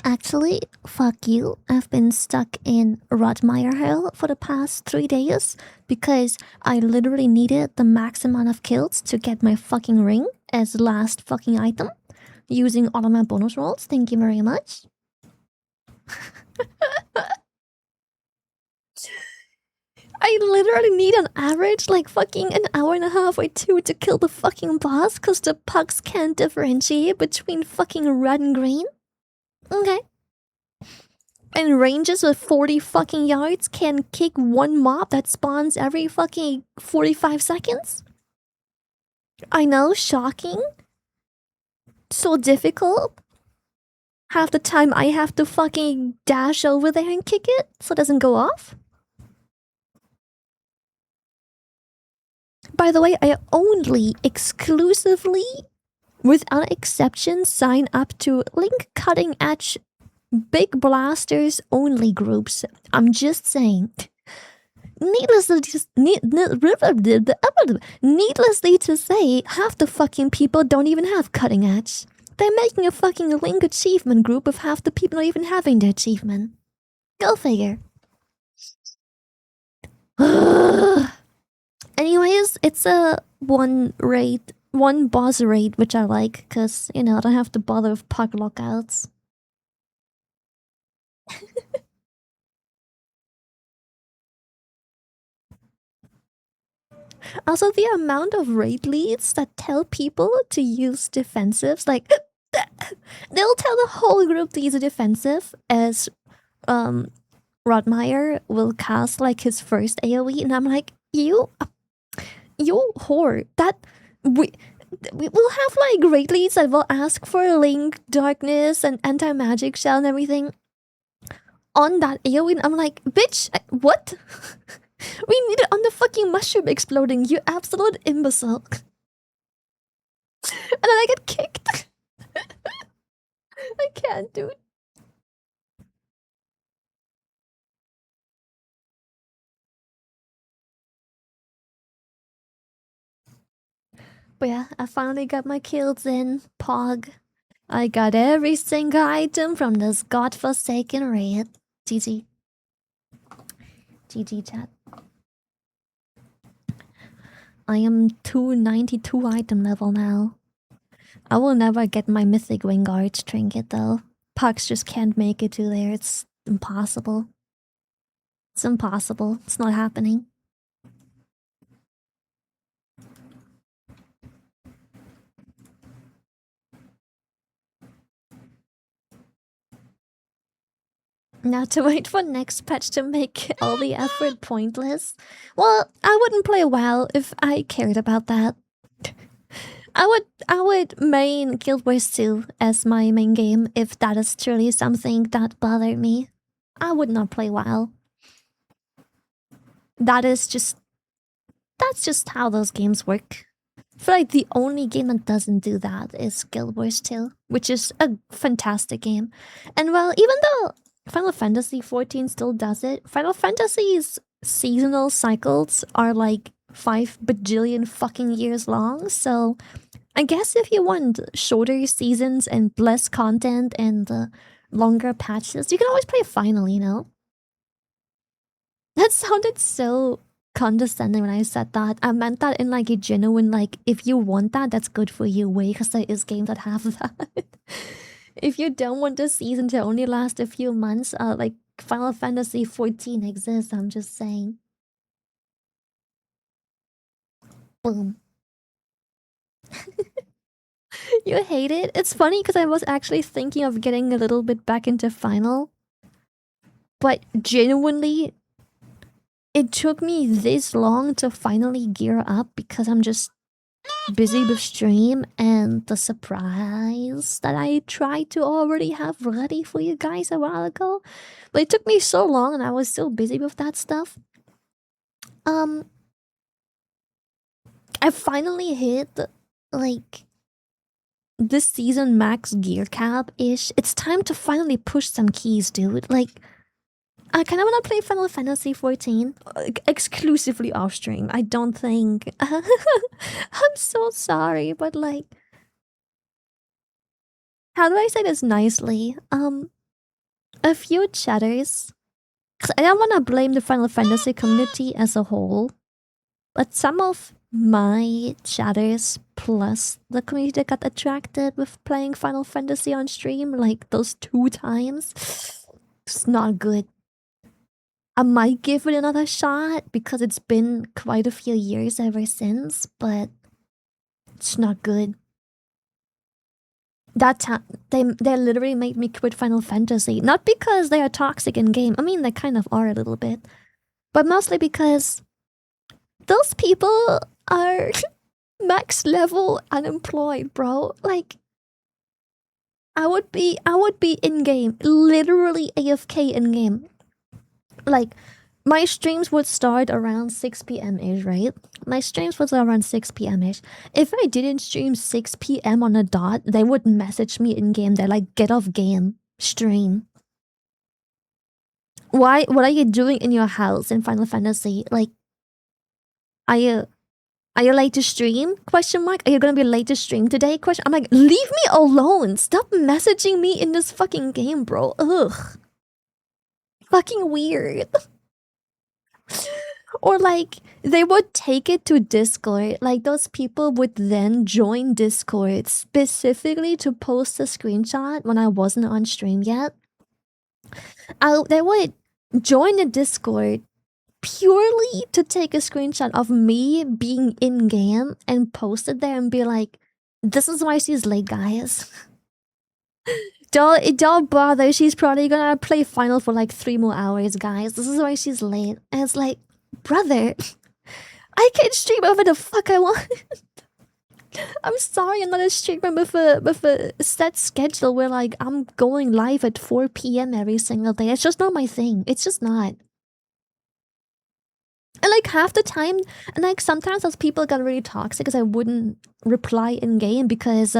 Actually, fuck you. I've been stuck in Rodmire Hell for the past 3 days because I literally needed the max amount of kills to get my fucking ring as last fucking item using all of my bonus rolls. Thank you very much. I literally need an average like fucking an hour and a half or two to kill the fucking boss because the pucks can't differentiate between fucking red and green. Okay. And ranges with 40 fucking yards can kick one mob that spawns every fucking 45 seconds? I know, shocking. So difficult. Half the time I have to fucking dash over there and kick it so it doesn't go off. By the way, I only exclusively, without exception, sign up to Link Cutting Edge Big Blasters only groups. I'm just saying. Needlessly to say, half the fucking people don't even have cutting edge. They're making a fucking Link achievement group with half the people not even having the achievement. Go figure. Anyways, it's a one boss raid, which I like, because, you know, I don't have to bother with puck lockouts. Also, the amount of raid leads that tell people to use defensives, like, they'll tell the whole group to use a defensive as Rodmire will cast like his first AoE, and I'm like, you whore. That we will have like raid leads that will ask for Link, Darkness, and Anti-Magic Shell and everything on that AoE, and I'm like, bitch, what? We need it on the fucking mushroom exploding, you absolute imbecile. And then I get kicked. I can't do it. But yeah, I finally got my kills in. Pog. I got every single item from this godforsaken raid. GG. GG chat. I am 292 item level now. I will never get my mythic Wingard trinket though. Pucks just can't make it to there. It's impossible. It's impossible. It's not happening. Now to wait for next patch to make all the effort pointless. Well, I wouldn't play WoW if I cared about that. I would main Guild Wars 2 as my main game if that is truly something that bothered me. I would not play WoW. That's just how those games work. I feel like the only game that doesn't do that is Guild Wars 2, which is a fantastic game. And well, even though Final Fantasy 14 still does it, Final Fantasy's seasonal cycles are like 5 bajillion fucking years long, so I guess if you want shorter seasons and less content and longer patches, you can always play Final, you know? That sounded so condescending when I said that. I meant that in like a genuine, like, if you want that, that's good for you way, because there is games that have that. If you don't want the season to only last a few months, like Final Fantasy 14 exists, I'm just saying. Boom. You hate it? It's funny because I was actually thinking of getting a little bit back into Final. But genuinely, it took me this long to finally gear up because I'm just busy with stream and the surprise that I tried to already have ready for you guys a while ago. But it took me so long and I was so busy with that stuff. I finally hit like this season max gear cap ish. It's time to finally push some keys, dude. Like, I kind of want to play Final Fantasy 14 exclusively off stream. I don't think. I'm so sorry, but like, how do I say this nicely? a few chatters. 'Cause I don't want to blame the Final Fantasy community as a whole, but some of my chatters plus the community that got attracted with playing Final Fantasy on stream, like those 2 times, it's not good. I might give it another shot because it's been quite a few years ever since, but it's not good. That time they literally made me quit Final Fantasy, not because they are toxic in game. I mean, they kind of are a little bit, but mostly because those people are max level unemployed, bro. Like I would be in game, literally AFK in game. Like my streams would start around 6 p.m. ish, right? My streams was around 6 p.m. ish. If I didn't stream 6 p.m. on a dot, they would message me in game. They're like, get off game, stream. Why? What are you doing in your house in Final Fantasy? Like, are you late to stream? Question mark. Are you gonna be late to stream today? Question. I'm like, leave me alone. Stop messaging me in this fucking game, bro. Ugh. Fucking weird. Or like they would take it to Discord. Like those people would then join Discord specifically to post a screenshot when I wasn't on stream yet. They would join the Discord purely to take a screenshot of me being in game and post it there and be like, "This is why she's late, guys." Don't bother. She's probably gonna play final for like 3 more hours, guys. This is why she's late. And it's like, brother, I can stream whatever the fuck I want. I'm sorry, I'm not a streamer with a set schedule where like I'm going live at 4 p.m. every single day. It's just not my thing. It's just not. And like half the time, and like sometimes those people got really toxic because I wouldn't reply in game because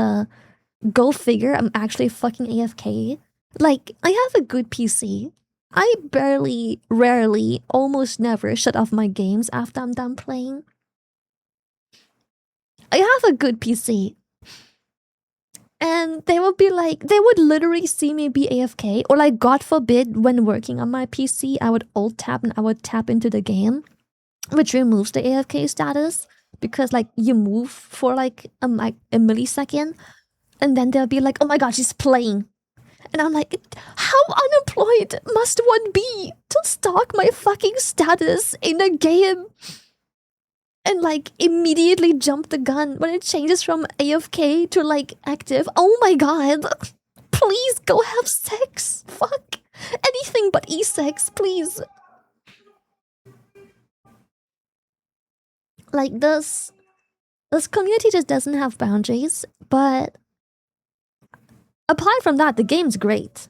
go figure, I'm actually fucking AFK. Like I have a good PC. I barely, rarely, almost never shut off my games after I'm done playing. I have a good PC. And they would be like, they would literally see me be AFK, or like, God forbid, when working on my PC, I would alt tab and I would tap into the game, which removes the AFK status because like you move for like a millisecond, and then they'll be like, "Oh my god, she's playing," and I'm like, "How unemployed must one be to stalk my fucking status in a game?" And like immediately jump the gun when it changes from AFK to like active. Oh my god. Please go have sex. Fuck. Anything but e-sex, please. Like this community just doesn't have boundaries, but apart from that, the game's great.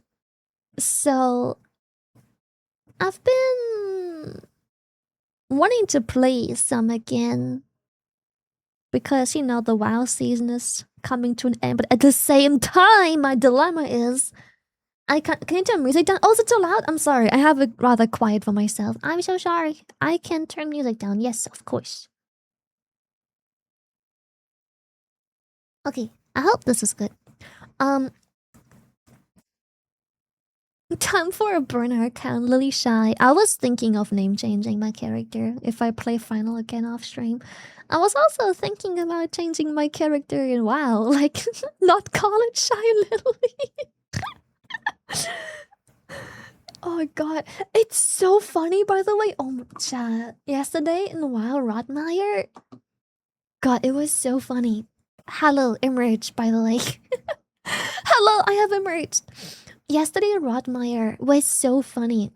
So I've been wanting to play some again because you know the WoW season is coming to an end, but at the same time, my dilemma is can you turn music down? Oh, is it too loud? I'm sorry. I have it rather quiet for myself. I'm so sorry. I can turn music down. Yes, of course. Okay, I hope this is good. Time for a burner account, Lily Shy. I was thinking of name changing my character if I play final again off stream. I was also thinking about changing my character in WoW, like not call it Shylily. Oh my god, it's so funny by the way. Oh my chat. Yesterday in WoW Rotmeyer. God, it was so funny. Hello, emerged by the way. Hello, I have emerged. Yesterday Rotmeyer was so funny.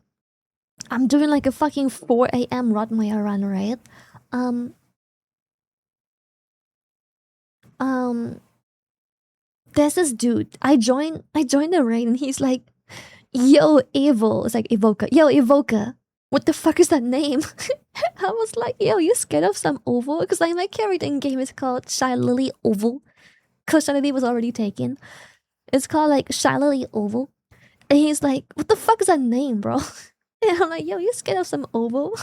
I'm doing like a fucking 4 a.m. Rotmeyer run, right? There's this dude. I joined the raid and he's like, "Yo, Evil." It's like Evoca. Yo, Evoca. What the fuck is that name? I was like, "Yo, you scared of some oval?" Because like my character in game is called Shylily Oval. Because Shylily was already taken. It's called like Shylily Oval. And he's like, "What the fuck is that name, bro?" And I'm like, "Yo, you scared of some oval?"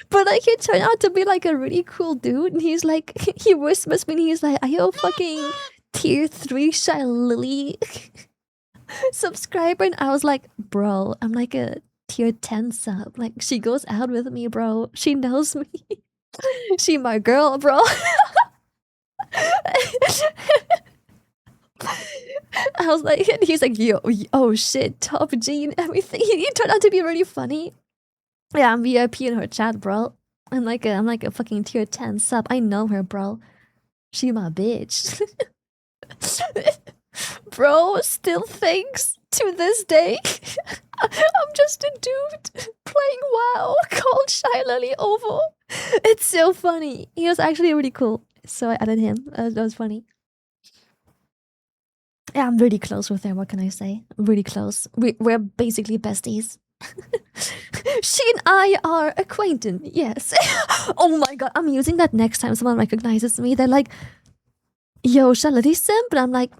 But like he turned out to be like a really cool dude. And he's like, he whispers me and he's like, "Are you fucking tier 3 Shylily?" subscriber, and I was like, bro, I'm like a tier 10 sub. Like, she goes out with me, bro. She knows me. She my girl, bro. I was like, and he's like, yo, oh shit, top G and everything. He turned out to be really funny. Yeah, I'm VIP in her chat, bro. I'm like a fucking tier 10 sub. I know her, bro. She my bitch. Bro still thinks to this day I'm just a dude playing WoW called Shylily Oval. It's so funny. He was actually really cool. So I added him. That was funny. Yeah, I'm really close with him. What can I say? Really close. We're basically besties. She and I are acquainted. Yes. Oh my god, I'm using that next time someone recognizes me. They're like, yo, Shylily Simp. But I'm like,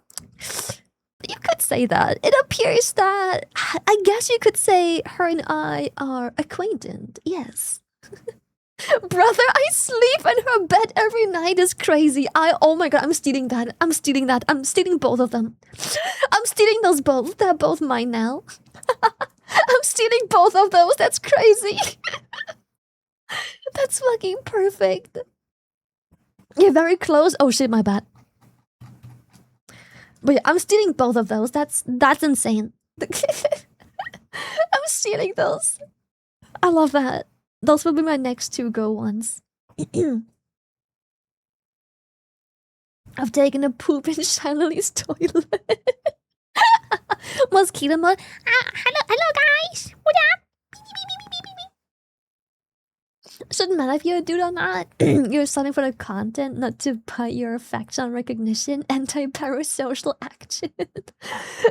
you could say that. It appears that I guess you could say her and I are acquainted. Yes. Brother, I sleep in her bed every night is crazy. Oh my god, I'm stealing that. I'm stealing that. I'm stealing both of them. I'm stealing those both. They're both mine now. I'm stealing both of those. That's crazy. That's fucking perfect. You're very close. Oh shit, my bad. But yeah, I'm stealing both of those. That's insane. I'm stealing those. I love that. Those will be my next two go ones. I've taken a poop in Shylily's toilet. Mosquito mode. Hello guys. What up? Shouldn't matter if you're a dude or not. You're signing for the content, not to put your affection on recognition. Anti-parasocial action.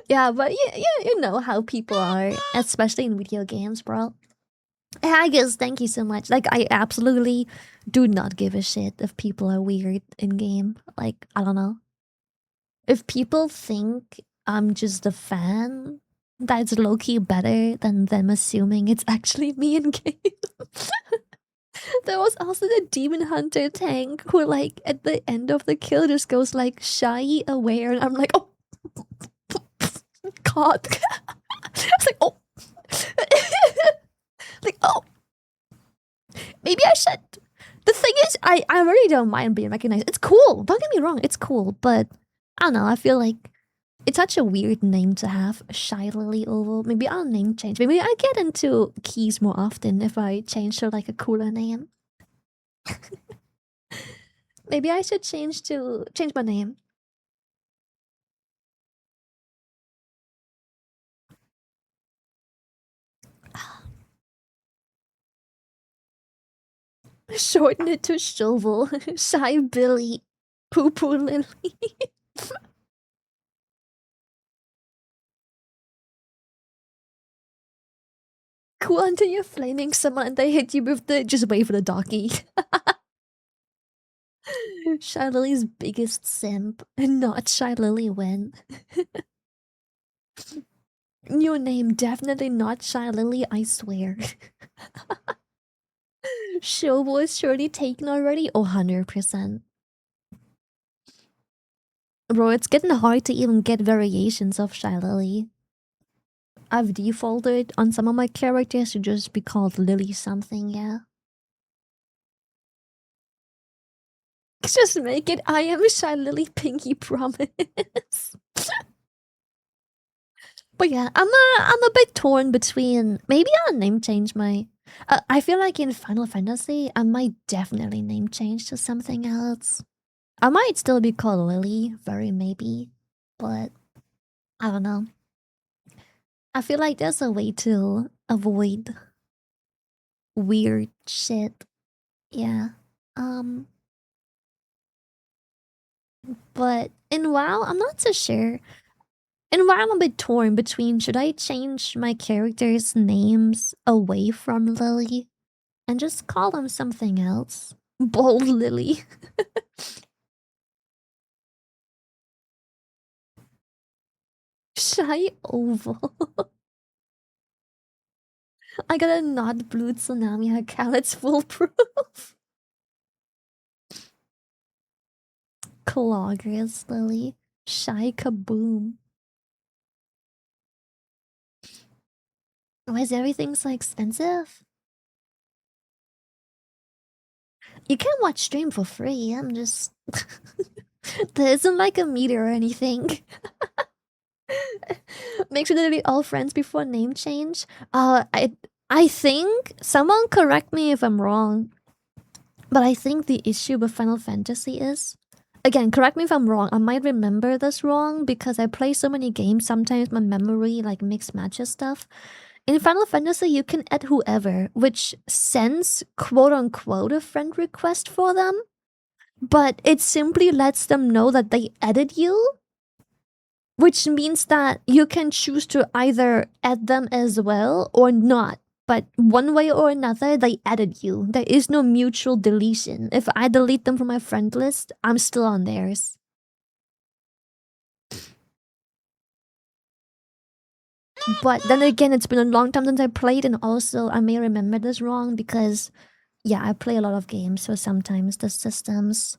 Yeah, but you know how people are, especially in video games, bro. I guess thank you so much. Like, I absolutely do not give a shit if people are weird in game. Like, I don't know. If people think I'm just a fan, that's low-key better than them assuming it's actually me in game. There was also the Demon Hunter tank who, like, at the end of the kill just goes, like, shy aware, and I'm like, oh, God. I was like, oh. Like, oh. Maybe I should. The thing is, I really don't mind being recognized. It's cool. Don't get me wrong, it's cool, but I don't know. I feel like it's such a weird name to have, Shylily Oval. Maybe I'll name change. Maybe I get into keys more often if I change to like a cooler name. Maybe I should change my name. Shorten it to Shovel. Shy Billy. Poo Poo Lily. Cool until you're flaming someone and they hit you with the just wait for the doggy. Shylily's biggest simp, and not Shylily Wen. New name, definitely not Shylily, I swear. Shobo is surely taken already? 100%. Bro, it's getting hard to even get variations of Shylily. I've defaulted on some of my characters to just be called Lily something, yeah. Just make it I am Shylily Pinky Promise. But yeah, I'm a bit torn between maybe I'll name change my I feel like in Final Fantasy I might definitely name change to something else. I might still be called Lily, very maybe, but I don't know. I feel like there's a way to avoid weird shit. Yeah. Um but in WoW, I'm not so sure. In WoW, I'm a bit torn between should I change my characters' names away from Lily and just call them something else? Bold Lily. Shy Oval. I got a not blue tsunami account. It's foolproof. Cloggers Lily. Shy Kaboom. Why is everything so expensive? You can watch stream for free. I'm just there isn't like a meter or anything. Make sure that we all friends before name change. I think someone correct me if I'm wrong, but I think the issue with Final Fantasy is, again, correct me if I'm wrong. I might remember this wrong because I play so many games. Sometimes my memory like mix matches stuff. In Final Fantasy, you can add whoever, which sends quote unquote a friend request for them, but it simply lets them know that they added you, which means that you can choose to either add them as well or not. But one way or another, they added you. There is no mutual deletion. If I delete them from my friend list, I'm still on theirs. But then again, it's been a long time since I played, and also I may remember this wrong because, yeah, I play a lot of games, so sometimes the systems,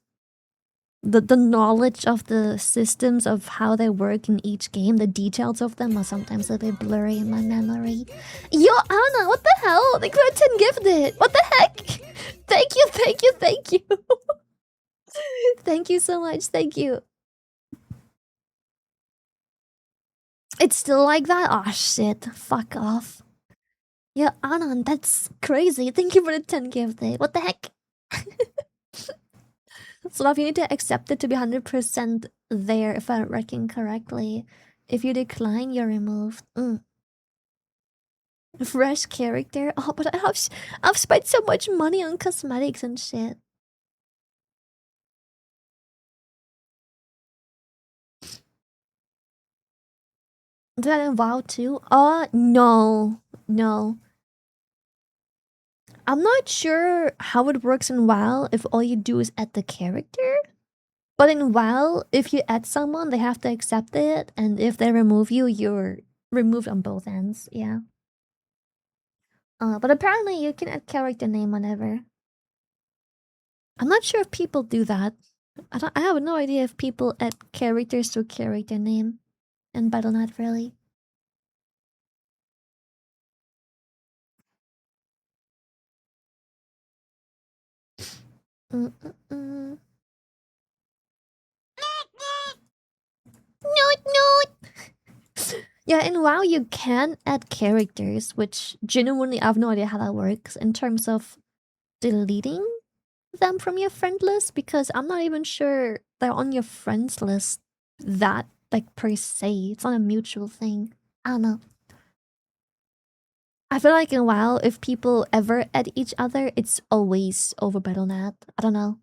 the knowledge of the systems of how they work in each game, the details of them are sometimes a bit blurry in my memory. Yo, Anna, what the hell? Like, we're 10 gifted. What the heck? Thank you, thank you, thank you. Thank you so much, thank you. It's still like that? Oh shit, fuck off. Yeah, Anna, that's crazy. Thank you for the 10 gifted. What the heck? So now you need to accept it to be 100% there if I'm working correctly. If you decline, you're removed. Fresh character? Oh, but I've spent so much money on cosmetics and shit. Did that in WoW too? No. No. I'm not sure how it works in WoW if all you do is add the character. But in WoW, if you add someone, they have to accept it, and if they remove you, you're removed on both ends. Yeah. But apparently you can add character name whenever. I'm not sure if people do that. I have no idea if people add characters to character name in Battle.net really. Mm-mm-mm. No. Yeah, in WoW you can add characters, which genuinely I have no idea how that works in terms of deleting them from your friend list, because I'm not even sure they're on your friends list that like per se. It's not a mutual thing. I don't know. I feel like in WoW, if people ever add each other, it's always over Battle.net. I don't know.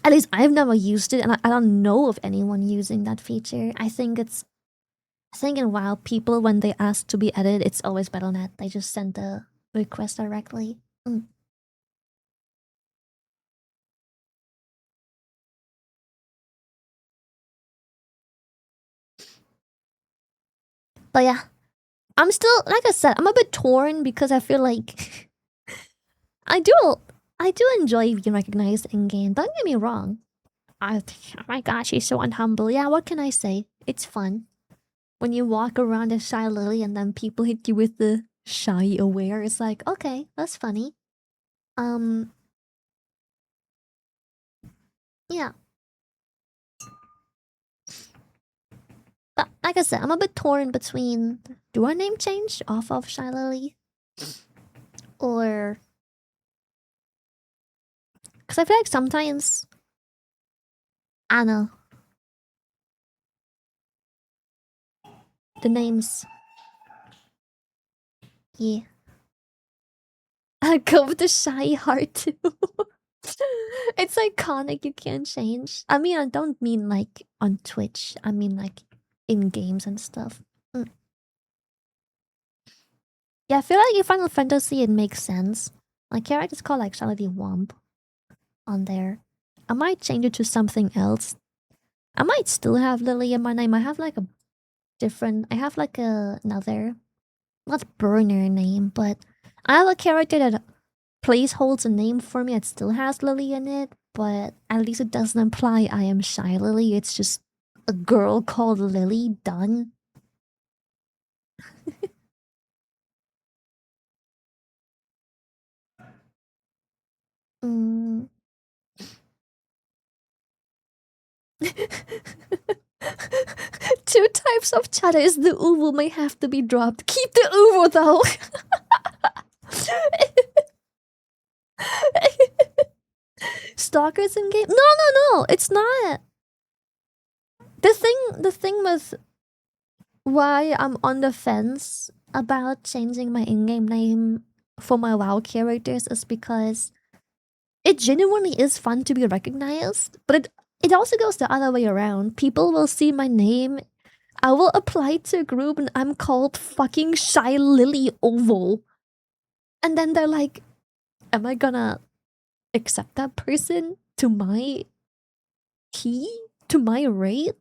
At least I've never used it, and I don't know of anyone using that feature. I think in WoW, people when they ask to be added, it's always Battle.net. They just send the request directly. But yeah, I'm still, like I said, I'm a bit torn because I feel like I do I do enjoy being recognized in game. Don't get me wrong. Oh my gosh, she's so unhumble. Yeah, what can I say? It's fun when you walk around as Shylily and then people hit you with the shy aware. It's like, okay, that's funny. Um, yeah. But like I said, I'm a bit torn between, do I name change off of Shylily, or because I feel like sometimes I don't know, the names. Yeah. I go with the shy heart too. It's iconic, you can't change. I mean, I don't mean like on Twitch. I mean like in games and stuff. Yeah, I feel like in Final Fantasy it makes sense. My character's called like Shylily Womp on there. I might change it to something else. I might still have Lily in my name. I have like a different. I have like another, not burner name, but I have a character that plays holds a name for me. It still has Lily in it, but at least it doesn't imply I am Shylily. It's just a girl called Lily. Done. Mm. Two types of chatters. The uwu may have to be dropped. Keep the uwu though. Stalkers in game? No, no, no. It's not. The thing with why I'm on the fence about changing my in-game name for my WoW characters is because it genuinely is fun to be recognized, but it also goes the other way around. People will see my name. I will apply to a group and I'm called fucking Shylily Oval. And then they're like, am I gonna accept that person to my key? To my rate?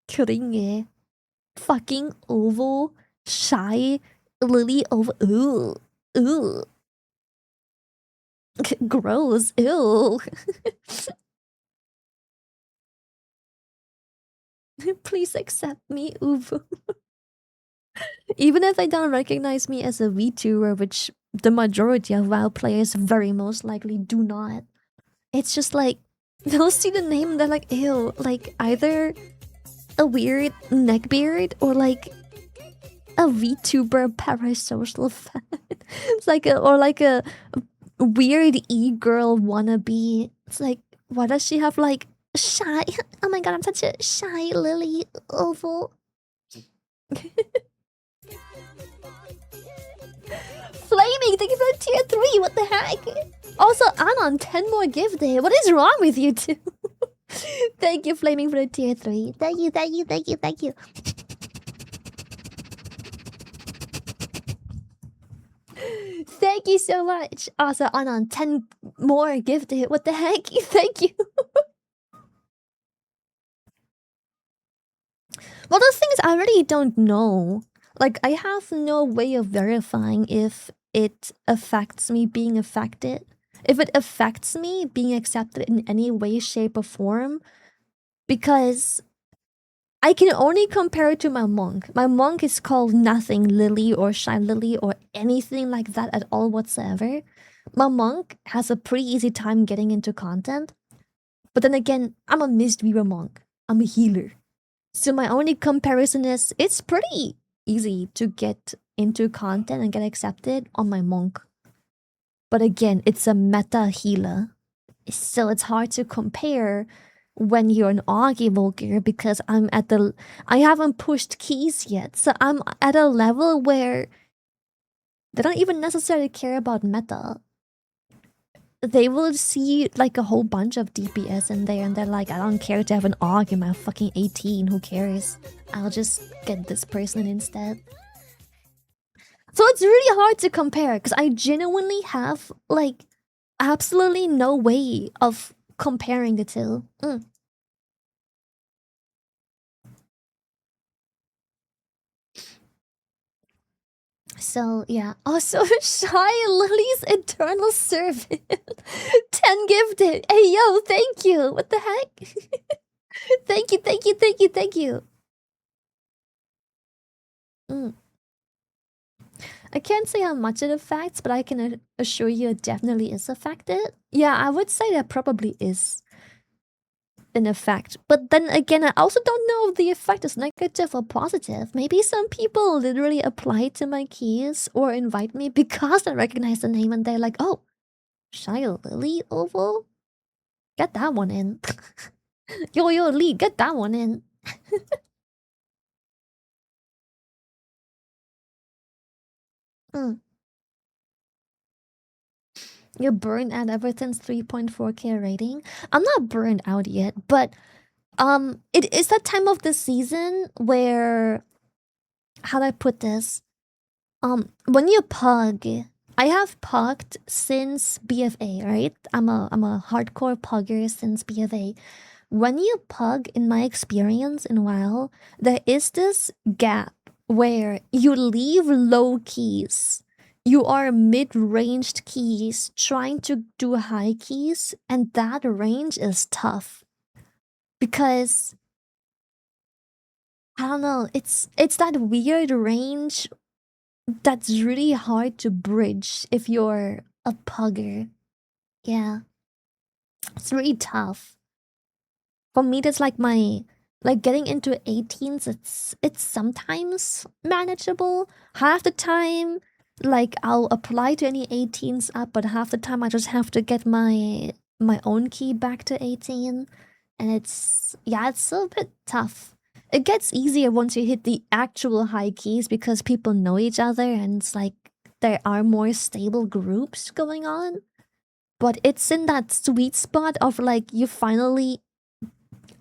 Kidding. Fucking Oval. Shy. Lily Oval. Ooh. Ooh. Gross. Ew. Please accept me, Uvu. Even if they don't recognize me as a VTuber, which the majority of WoW players very most likely do not. It's just like they'll see the name and they're like, ew, like either a weird neckbeard or like a VTuber parasocial fan. It's like a weird e-girl wannabe. It's like, why does she have like shy? Oh my god, I'm such a shy lily oval. Flaming, thank you for the tier 3. What the heck? Also, Anon, 10 more gifted. What is wrong with you two? Thank you, Flaming, for the tier 3. Thank you, thank you, thank you, thank you. Thank you so much. Also, Anon, 10 more gifted. What the heck? Thank you. Well, the thing is, I really don't know. Like, I have no way of verifying if it affects me being affected. If it affects me being accepted in any way, shape, or form. Because I can only compare it to my monk. My monk is called nothing Lily or Shylily or anything like that at all whatsoever. My monk has a pretty easy time getting into content. But then again, I'm a Mistweaver monk. I'm a healer. So my only comparison is it's pretty easy to get into content and get accepted on my monk. But again, it's a meta healer. So it's hard to compare when you're an Augivolger because I haven't pushed keys yet. So I'm at a level where they don't even necessarily care about meta. They will see like a whole bunch of DPS in there and they're like, I don't care to have an Aug in my fucking 18, who cares? I'll just get this person instead. So it's really hard to compare because I genuinely have like absolutely no way of comparing the two. So yeah. Also, Shy Lily's eternal servant. 10 gifted. Hey yo, thank you. What the heck? Thank you, thank you, thank you, thank you. I can't say how much it affects, but I can assure you it definitely is affected. Yeah, I would say that probably is an effect. But then again, I also don't know if the effect is negative or positive. Maybe some people literally apply to my keys or invite me because they recognize the name and they're like, oh, Shylily Oval? Get that one in. Yo, Lee, get that one in. Mm. You're burned out ever since 3.4k rating? I'm not burned out yet, but it is that time of the season where, how do I put this? When you pug, I have pugged since BFA, right? I'm a hardcore pugger since BFA. When you pug, in my experience in WoW, there is this gap where you leave low keys. You are mid-ranged keys trying to do high keys, and that range is tough. Because I don't know, it's that weird range that's really hard to bridge if you're a pugger. Yeah, it's really tough. For me, that's like my like getting into 18s. It's sometimes manageable. Half the time, like I'll apply to any 18s up, but half the time I just have to get my own key back to 18, and it's yeah, it's a bit tough. It gets easier once you hit the actual high keys because people know each other, and it's like there are more stable groups going on. But it's in that sweet spot of like you finally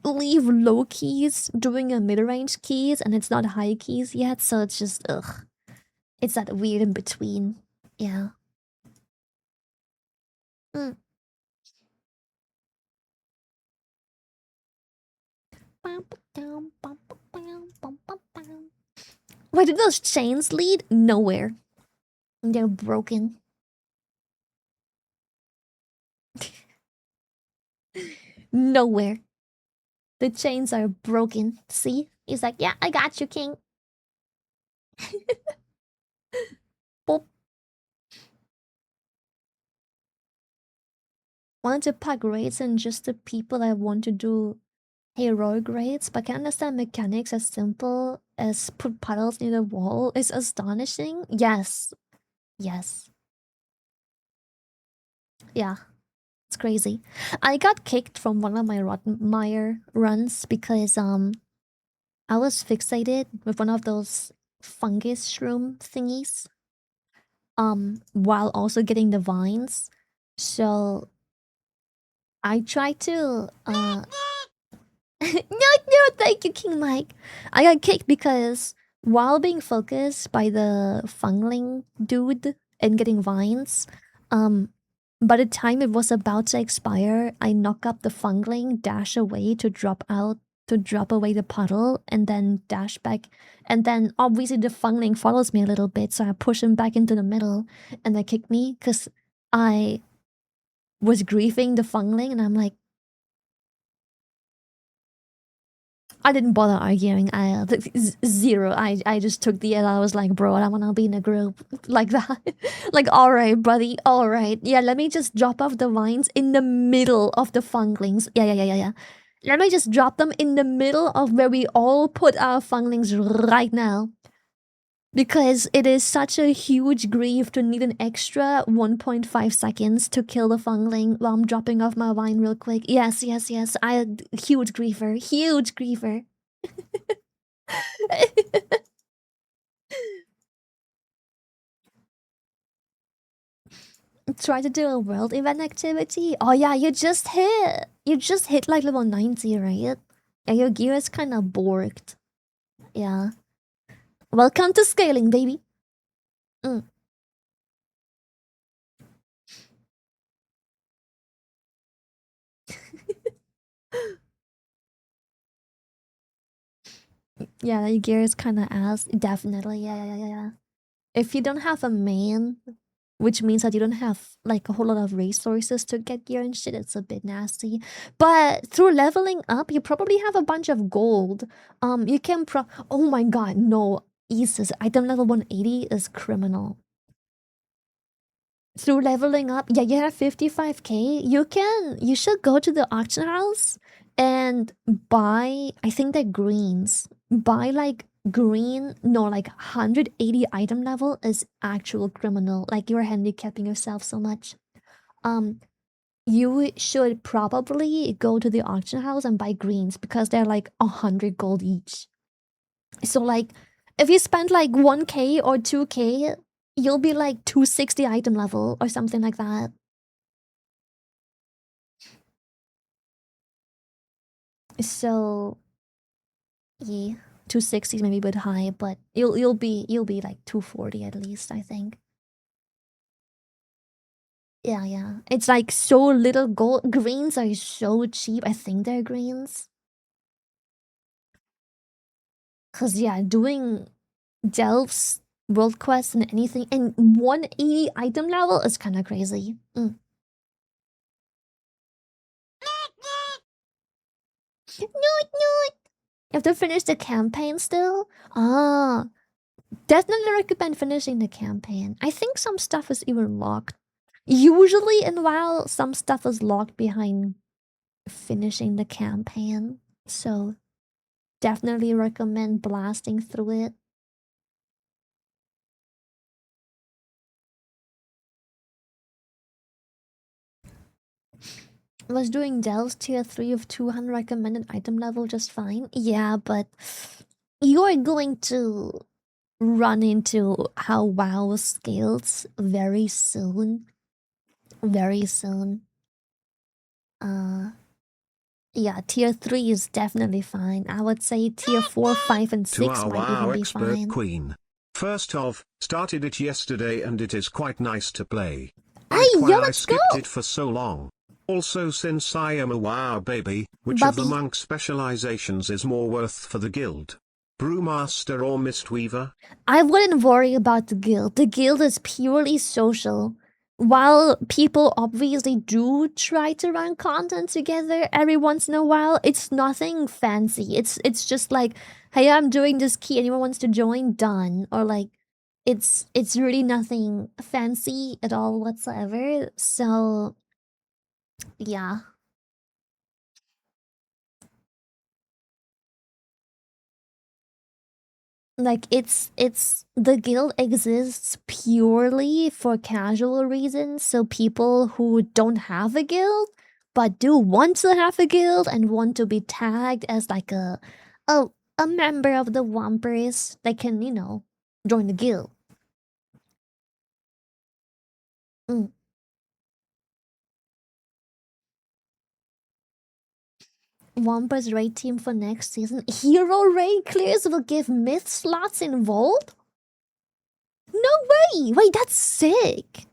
leave low keys doing a mid-range keys and it's not high keys yet, so it's just ugh. It's that weird in between. Yeah. Mm. Where did those chains lead? Nowhere. They're broken. Nowhere. The chains are broken. See? He's like, yeah, I got you, king. Boop. Wanted to pack raids and just the people I want to do heroic raids, but can understand mechanics as simple as put puddles near the wall is astonishing. Yes. Yes. Yeah. It's crazy. I got kicked from one of my Rottenmeier runs because I was fixated with one of those fungus shroom thingies while also getting the vines. So I tried to no, thank you, King Mike. I got kicked because while being focused by the fungling dude and getting vines, um, by the time it was about to expire, I knock up the fungling, dash away to drop away the puddle, and then dash back. And then obviously the fungling follows me a little bit, so I push him back into the middle, and they kick me because I was griefing the fungling, and I'm like, I didn't bother arguing. Zero. I just took the L. I was like, bro, I don't wanna be in a group like that. Like, all right, buddy, all right. Yeah, let me just drop off the vines in the middle of the funglings. Yeah. Let me just drop them in the middle of where we all put our funglings right now. Because it is such a huge grief to need an extra 1.5 seconds to kill the fungling while I'm dropping off my vine real quick. Yes. Huge griefer. Huge griefer. Try to do a world event activity. Oh yeah, you just hit like level 90, right? Yeah, your gear is kind of borked. Yeah. Welcome to scaling, baby. Mm. Yeah, your gear is kind of ass. Definitely. Yeah. If you don't have a main, which means that you don't have like a whole lot of resources to get gear and shit, it's a bit nasty. But through leveling up, you probably have a bunch of gold. You can oh my god, no. Jesus, item level 180 is criminal. Through leveling up, yeah, you have 55k. You should go to the auction house and buy, I think they're greens. Buy like green, no, like 180 item level is actual criminal. Like you're handicapping yourself so much. Um, you should probably go to the auction house and buy greens because they're like 100 gold each. So like if you spend like 1k or 2k, you'll be like 260 item level or something like that. So yeah, 260 is maybe a bit high, but you'll be like 240 at least, I think. Yeah. It's like so little gold. Greens are so cheap. I think they're greens. Cause yeah, doing delves, world quests, and anything in 180 item level is kind of crazy. Mm. No. You have to finish the campaign still? Ah, definitely recommend finishing the campaign. I think some stuff is even locked. Usually in WoW, some stuff is locked behind finishing the campaign. So definitely recommend blasting through it. Was doing Del's tier 3 of 200 recommended item level just fine. Yeah, but you're going to run into how WoW scales very soon. Very soon. Uh yeah, tier 3 is definitely fine. I would say tier 4, 5, and To 6 our might WoW even be expert fine. queen. First off, started it yesterday and it is quite nice to play. Hey, yo, I let's go! skipped it for so long. Also, since I am a WoW baby, which of the Bubby. monk specializations is more worth for the guild? Brewmaster or Mistweaver? I wouldn't worry about the guild. The guild is purely social. While people obviously do try to run content together every once in a while, it's nothing fancy. It's just like, hey, I'm doing this key. Anyone wants to join? Done. Or like, it's really nothing fancy at all whatsoever. So yeah. Like it's the guild exists purely for casual reasons, so people who don't have a guild but do want to have a guild and want to be tagged as like a a member of the Wampers, they can, join the guild. Mm. Wampers raid team for next season. Hero raid clears will give myth slots involved? No way! Wait, that's sick!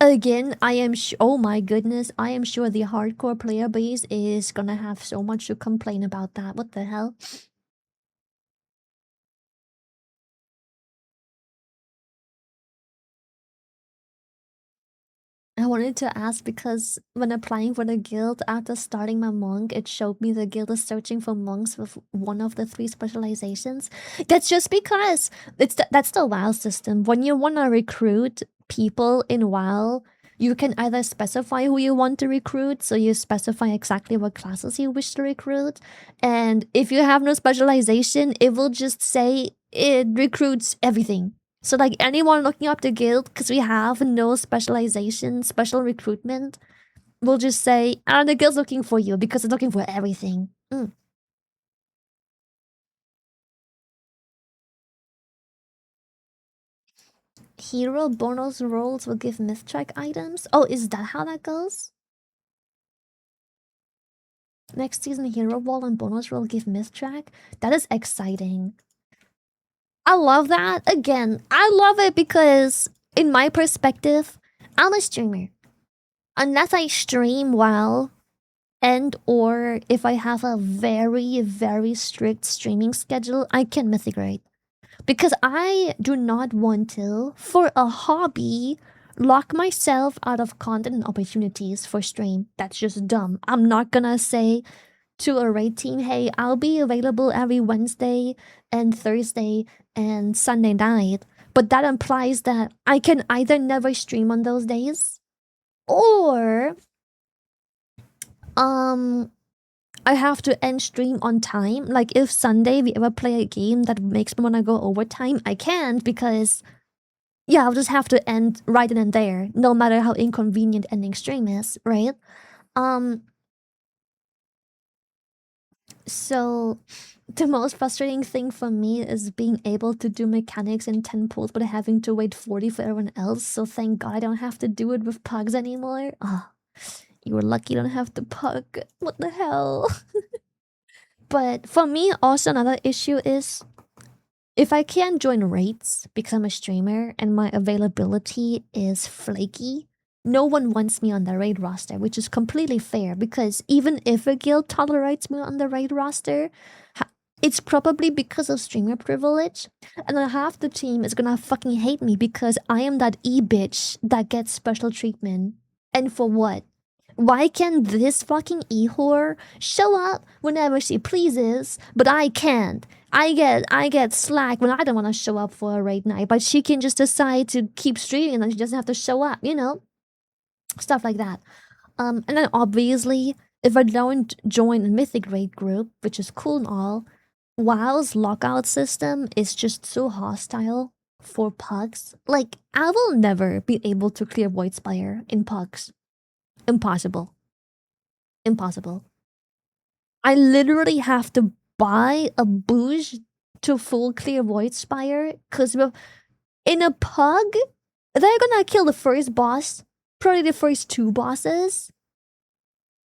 Again, oh my goodness, I am sure the hardcore player base is gonna have so much to complain about that. What the hell? I wanted to ask because when applying for the guild after starting my monk, it showed me the guild is searching for monks with one of the 3 specializations. That's just because that's the WoW system. When you want to recruit people in WoW, you can either specify who you want to recruit, so you specify exactly what classes you wish to recruit, and if you have no specialization, it will just say it recruits everything. So like anyone looking up the guild, because we have no specialization, special recruitment, we'll just say, the guild's looking for you because it's looking for everything. Hero bonus rolls will give myth track items. Oh, is that how that goes? Next season, hero wall and bonus roll give myth track. That is exciting. I love that. Again, I love it because, in my perspective, I'm a streamer. Unless I stream well, and or if I have a very, very strict streaming schedule, I can mitigate. Because I do not want to, for a hobby, lock myself out of content and opportunities for stream. That's just dumb. I'm not gonna say to a raid team, hey, I'll be available every Wednesday and Thursday and Sunday night. But that implies that I can either never stream on those days, or um I have to end stream on time. Like if Sunday we ever play a game that makes me wanna go overtime, I can't because I'll just have to end right then and there, no matter how inconvenient ending stream is, right? Um so the most frustrating thing for me is being able to do mechanics in 10 pulls but having to wait 40 for everyone else, so thank god I don't have to do it with pugs anymore. You were lucky you don't have to pug. What the hell? But for me, also another issue is if I can't join raids because I'm a streamer and my availability is flaky, no one wants me on the raid roster, which is completely fair because even if a guild tolerates me on the raid roster, it's probably because of streamer privilege, and then half the team is gonna fucking hate me because I am that e-bitch that gets special treatment. And for what? Why can this fucking e-whore show up whenever she pleases, but I can't? I get slack when I don't want to show up for a raid night, but she can just decide to keep streaming and then she doesn't have to show up, you know? stuff like that. And then obviously, if I don't join a mythic raid group, which is cool and all, WoW's lockout system is just so hostile for pugs. Like, I will never be able to clear Void Spire in pugs. Impossible. Impossible. I literally have to buy a boost to full clear Void Spire, because in a pug, they're gonna kill the first boss, probably the first two bosses,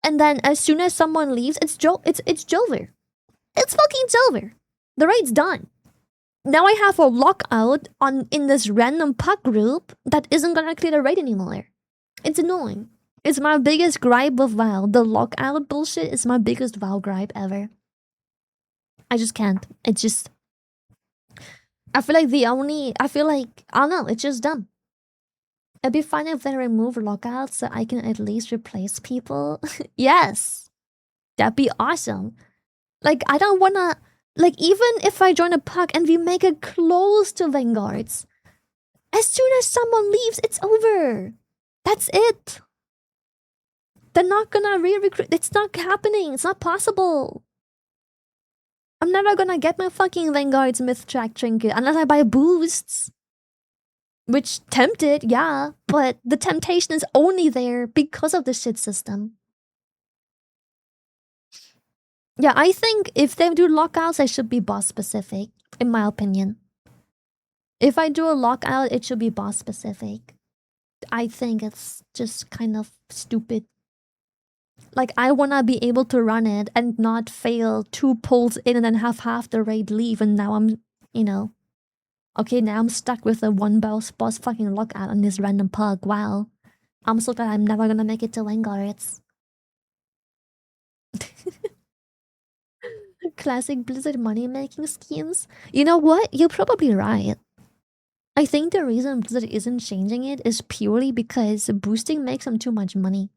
and then as soon as someone leaves, it's Jover. It's fucking Jover. The raid's done. Now I have a lockout on in this random puck group that isn't gonna clear the raid anymore. It's annoying. It's my biggest gripe with WoW. The lockout bullshit is my biggest WoW gripe ever. I just can't. It's just. I feel like I don't know. It's just dumb. It'd be fine if they remove lockouts so I can at least replace people. Yes, that'd be awesome. Like, I don't wanna. Like, even if I join a puck and we make it close to Vanguards, as soon as someone leaves, it's over. That's it. They're not gonna re-recruit. It's not happening. It's not possible. I'm never gonna get my fucking Vanguard's Myth Track trinket unless I buy boosts. Which tempted, yeah, but the temptation is only there because of the shit system. Yeah, I think if they do lockouts, they should be boss specific, in my opinion. If I do a lockout, it should be boss specific. I think it's just kind of stupid. Like, I wanna be able to run it and not fail 2 pulls in and then have half the raid leave, and now I'm, you know. Okay, now I'm stuck with a one boss fucking lockout on this random pug. Wow. I'm so glad I'm never gonna make it to Vanguards. Classic Blizzard money making schemes. You know what? You're probably right. I think the reason Blizzard isn't changing it is purely because boosting makes them too much money.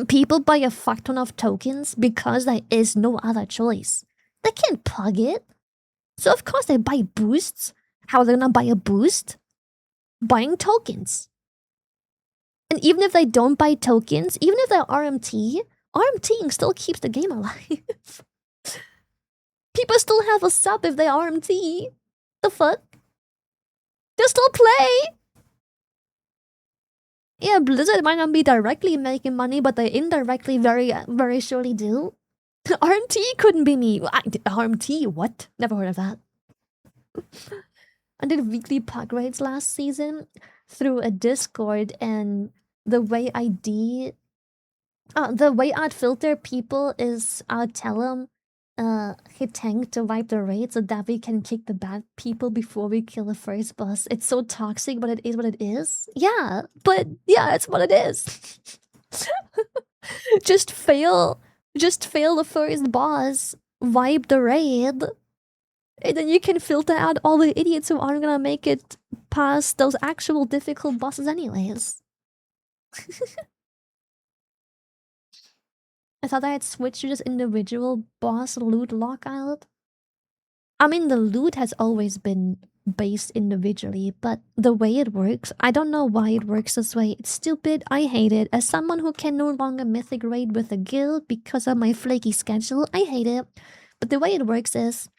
People buy a fuck ton of tokens because there is no other choice. They can't plug it. So of course they buy boosts. How are they gonna buy a boost? Buying tokens. And even if they don't buy tokens, even if they're RMTing still keeps the game alive. People still have a sub if they RMT. The fuck? They still play. Yeah, Blizzard might not be directly making money, but they indirectly very surely do. RMT couldn't be me. RMT? What? Never heard of that. I did weekly puck raids last season through a Discord, and the way I'd filter people is I'd tell them, hit tank to wipe the raid so that we can kick the bad people before we kill the first boss. It's so toxic, but it is what it is. Yeah, but yeah, it's what it is. just fail the first boss, wipe the raid, and then you can filter out all the idiots who aren't gonna make it past those actual difficult bosses anyways. I thought I had switched to just individual boss loot lockout. I mean, the loot has always been based individually, but the way it works, I don't know why it works this way. It's stupid. I hate it. As someone who can no longer mythic raid with a guild because of my flaky schedule, I hate it. But the way it works is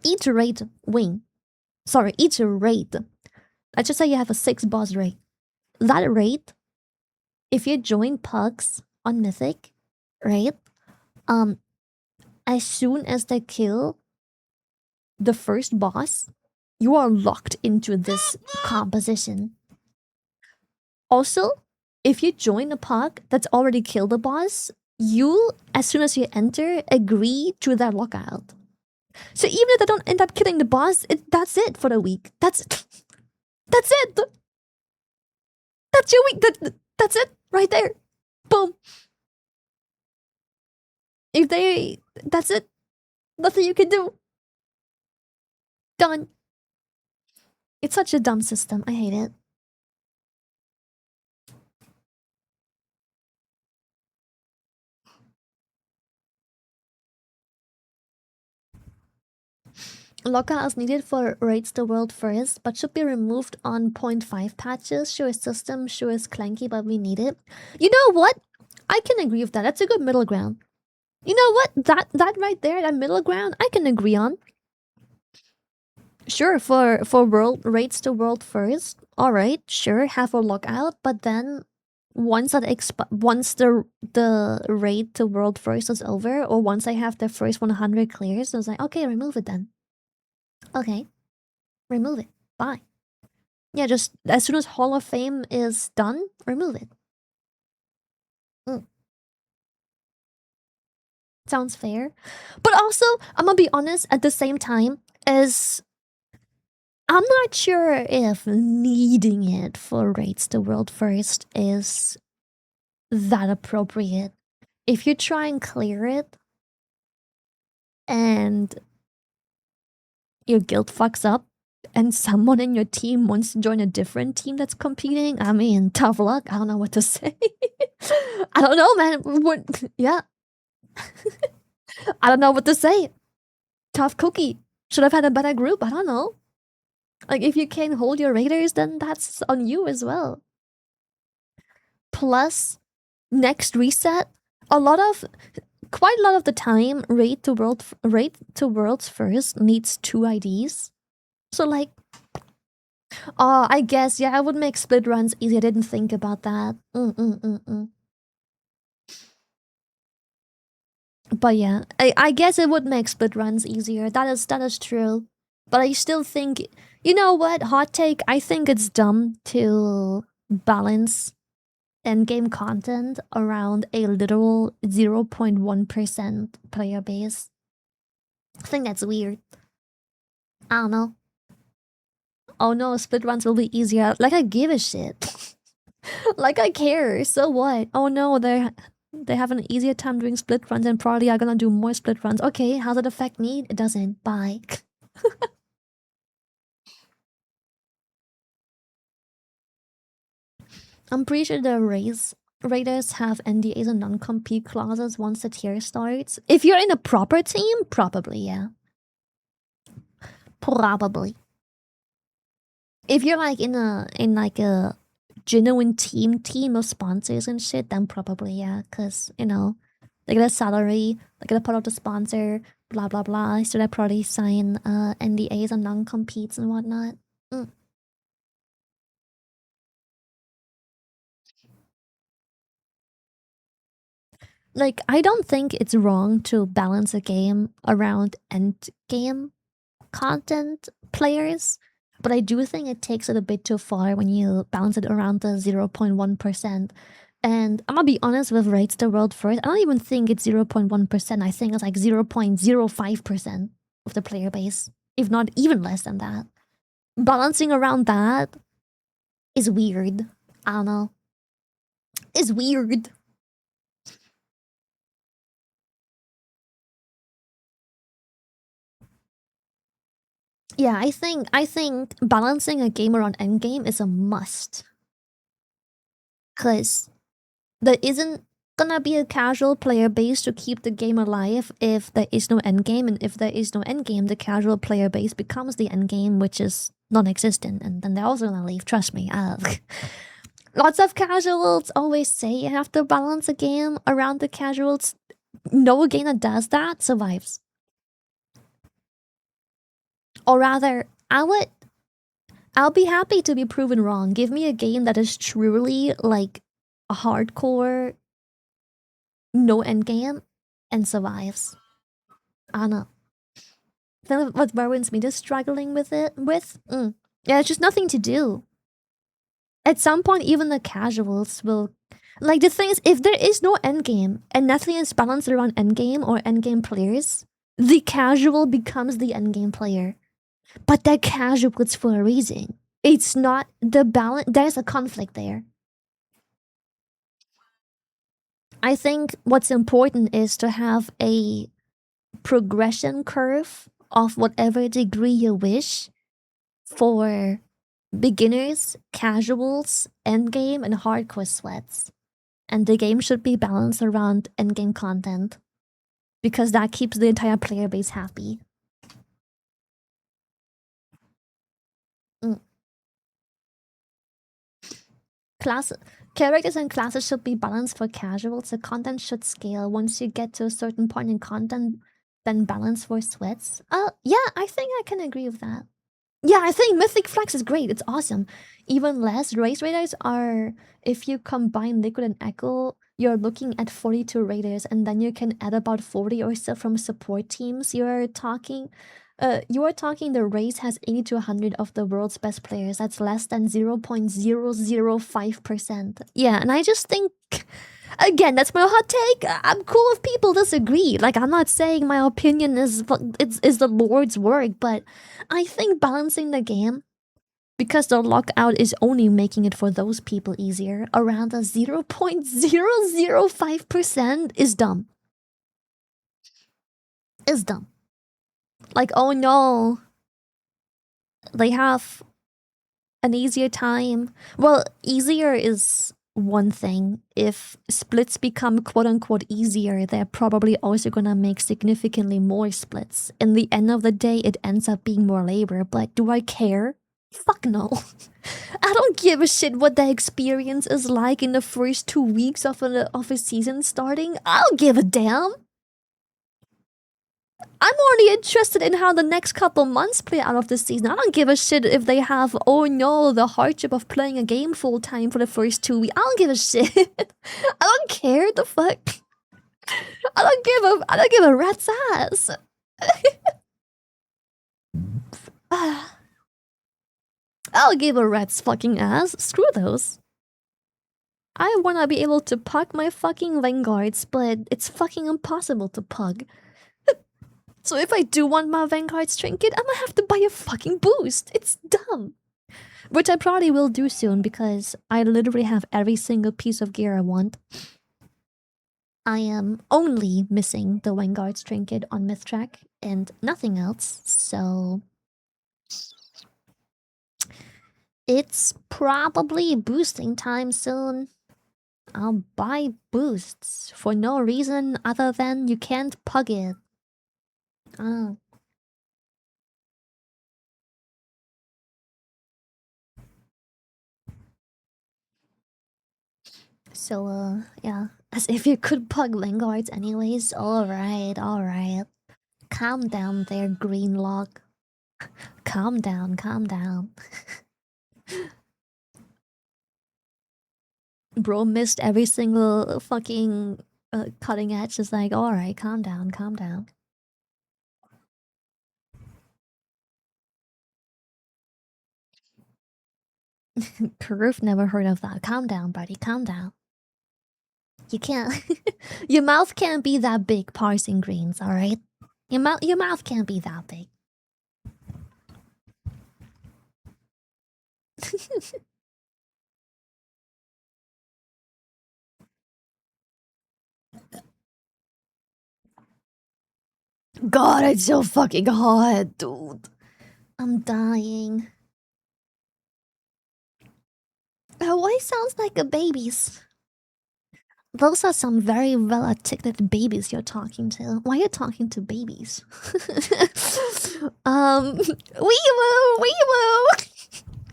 each raid. Let's just say you have a 6 boss raid. That raid, if you join pugs on mythic, right? As soon as they kill the first boss, you are locked into this composition. Also, if you join a pug that's already killed the boss, you, as soon as you enter, agree to that lockout. So even if they don't end up killing the boss, that's it for the week. That's it. That's it. That's your week. That's it right there. Boom. That's it. Nothing you can do. Done. It's such a dumb system. I hate it. Lockout is needed for Rates the World first, but should be removed on 0.5 patches. Sure, system, sure is clanky, but we need it. You know what? I can agree with that. That's a good middle ground. You know what? That right there, that middle ground, I can agree on. Sure, for world Rates the World first. All right, sure, have a lockout, but then once once the raid to world first is over, or once I have the first 100 clears, I was like, okay, remove it then. Okay, remove it. Bye. Yeah, just as soon as Hall of Fame is done, remove it. Sounds fair. But also, I'm gonna be honest, at the same time, as I'm not sure if needing it for Rates the World First is that appropriate. If you try and clear it and your guild fucks up and someone in your team wants to join a different team that's competing, I mean, tough luck. I don't know what to say. I don't know, man. Yeah. I don't know what to say. Tough cookie. Should have had a better group. I don't know. Like, if you can't hold your raiders, then that's on you as well. Plus, next reset, quite a lot of the time, raid to worlds first needs 2 IDs. So like, I guess yeah, I would make split runs easy. I didn't think about that. But yeah, I guess it would make split runs easier. That is true. But I still think, you know what? Hot take. I think it's dumb to balance endgame content around a literal 0.1% player base. I think that's weird. I don't know. Oh no, split runs will be easier. Like, I give a shit. Like, I care. So what? Oh no, they have an easier time doing split runs and probably are gonna do more split runs. Okay, how does it affect me? It doesn't. Bye. I'm pretty sure the raiders have NDAs and non-compete clauses once the tier starts. If you're in a proper team, probably, yeah. Probably. If you're like in a genuine team of sponsors and shit, then probably, yeah. Cause, you know, they get a salary, they get a part of the sponsor, blah blah blah. So they probably sign NDAs and non-competes and whatnot. Like, I don't think it's wrong to balance a game around end game content players, but I do think it takes it a bit too far when you balance it around the 0.1%. And I'm gonna be honest with Rates the World First. I don't even think it's 0.1%. I think it's like 0.05% of the player base, if not even less than that. Balancing around that is weird. I don't know. It's weird. Yeah, I think balancing a game around endgame is a must. Cause there isn't gonna be a casual player base to keep the game alive if there is no endgame, and if there is no endgame, the casual player base becomes the endgame, which is non-existent, and then they're also gonna leave. Trust me. Lots of casuals always say you have to balance a game around the casuals. No game that does that survives. Or rather, I'll be happy to be proven wrong. Give me a game that is truly like a hardcore no endgame and survives. I don't know. Then what Merwin's me just struggling with it with? Yeah, it's just nothing to do. At some point, even the casuals will. Like, the thing is, if there is no endgame and nothing is balanced around endgame or endgame players, the casual becomes the endgame player. But that casual is for a reason. It's not the balance. There's a conflict there. I think what's important is to have a progression curve of whatever degree you wish for beginners, casuals, endgame, and hardcore sweats. And the game should be balanced around endgame content because that keeps the entire player base happy. Class characters and classes should be balanced for casuals. The content should scale once you get to a certain point in content, then balance for sweats. Yeah, I think I can agree with that. Yeah, I think Mythic Flex is great. It's awesome. Even less race raiders are, if you combine Liquid and Echo, you're looking at 42 raiders, and then you can add about 40 or so from support teams. You are talking the race has 80 to 100 of the world's best players. That's less than 0.005%. Yeah, and I just think, again, that's my hot take. I'm cool if people disagree. Like, I'm not saying my opinion is the Lord's work, but I think balancing the game, because the lockout is only making it for those people easier, around the 0.005% is dumb. Is dumb. Like, oh no, they have an easier time. Well, easier is one thing. If splits become quote unquote easier, they're probably also gonna make significantly more splits. In the end of the day, it ends up being more labor, but do I care? Fuck no. I don't give a shit what the experience is like in the first 2 weeks of a season starting. I don't give a damn. I'm only interested in how the next couple months play out of the season. I don't give a shit if they have, oh no, the hardship of playing a game full time for the first 2 weeks. I don't give a shit. I don't care. The fuck. I don't give a rat's ass. I'll give a rat's fucking ass. Screw those. I wanna be able to pug my fucking Vanguards, but it's fucking impossible to pug. So if I do want my Vanguard's trinket, I'm gonna have to buy a fucking boost. It's dumb. Which I probably will do soon because I literally have every single piece of gear I want. I am only missing the Vanguard's trinket on Myth Track and nothing else, so it's probably boosting time soon. I'll buy boosts for no reason other than you can't pug it. Oh. So, yeah. As if you could pug Vanguards anyways. Alright, alright. Calm down there, green log. Calm down, calm down. Bro missed every single fucking cutting edge. It's like, alright, calm down, calm down. Karoof never heard of that. Calm down, buddy, calm down. You can't. Your mouth can't be that big parsing greens, alright? Your mouth can't be that big. God, it's so fucking hot, dude. I'm dying. Her voice sounds like a baby's. Those are some very well articulated babies you're talking to. Why are you talking to babies? Wee woo.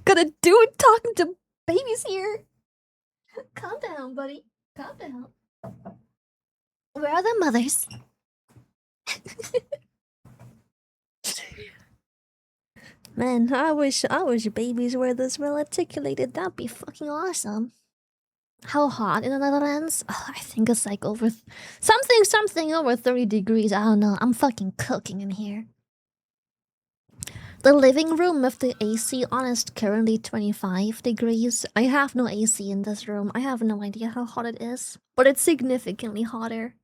Got a dude talking to babies here. Calm down, buddy. Calm down. Where are the mothers? Man, I wish babies were this well articulated. That'd be fucking awesome. How hot in the Netherlands? Oh, I think it's like over something over 30 degrees. I don't know. I'm fucking cooking in here. The living room with the AC on is currently 25 degrees. I have no AC in this room. I have no idea how hot it is, but it's significantly hotter.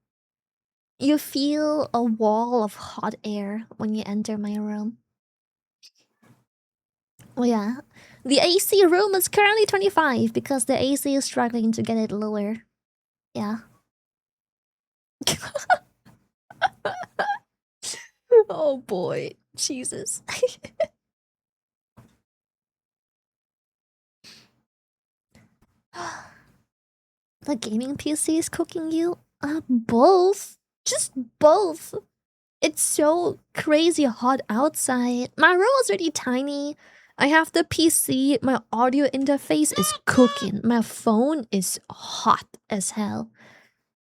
You feel a wall of hot air when you enter my room. Oh yeah, the AC room is currently 25 because the AC is struggling to get it lower. Yeah. Oh boy, Jesus. The gaming PC is cooking you? Both. Just both. It's so crazy hot outside. My room is really tiny. I have the PC, my audio interface is cooking, my phone is hot as hell.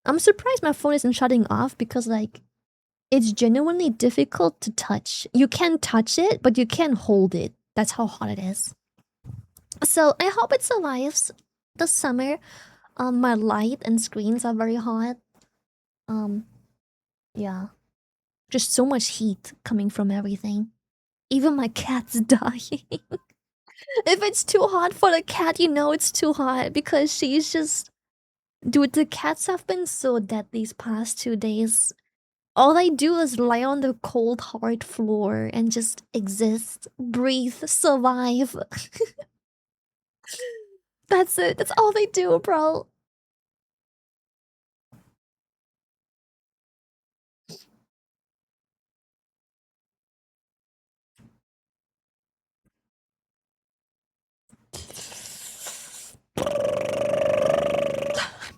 I'm surprised my phone isn't shutting off because, like, it's genuinely difficult to touch. You can touch it, but you can't hold it. That's how hot it is. So I hope it survives the summer. My light and screens are very hot. Yeah. Just so much heat coming from everything. Even my cat's dying. If it's too hot for the cat, you know it's too hot because she's just. Dude, the cats have been so dead these past 2 days. All I do is lie on the cold, hard floor and just exist, breathe, survive. That's it. That's all they do, bro.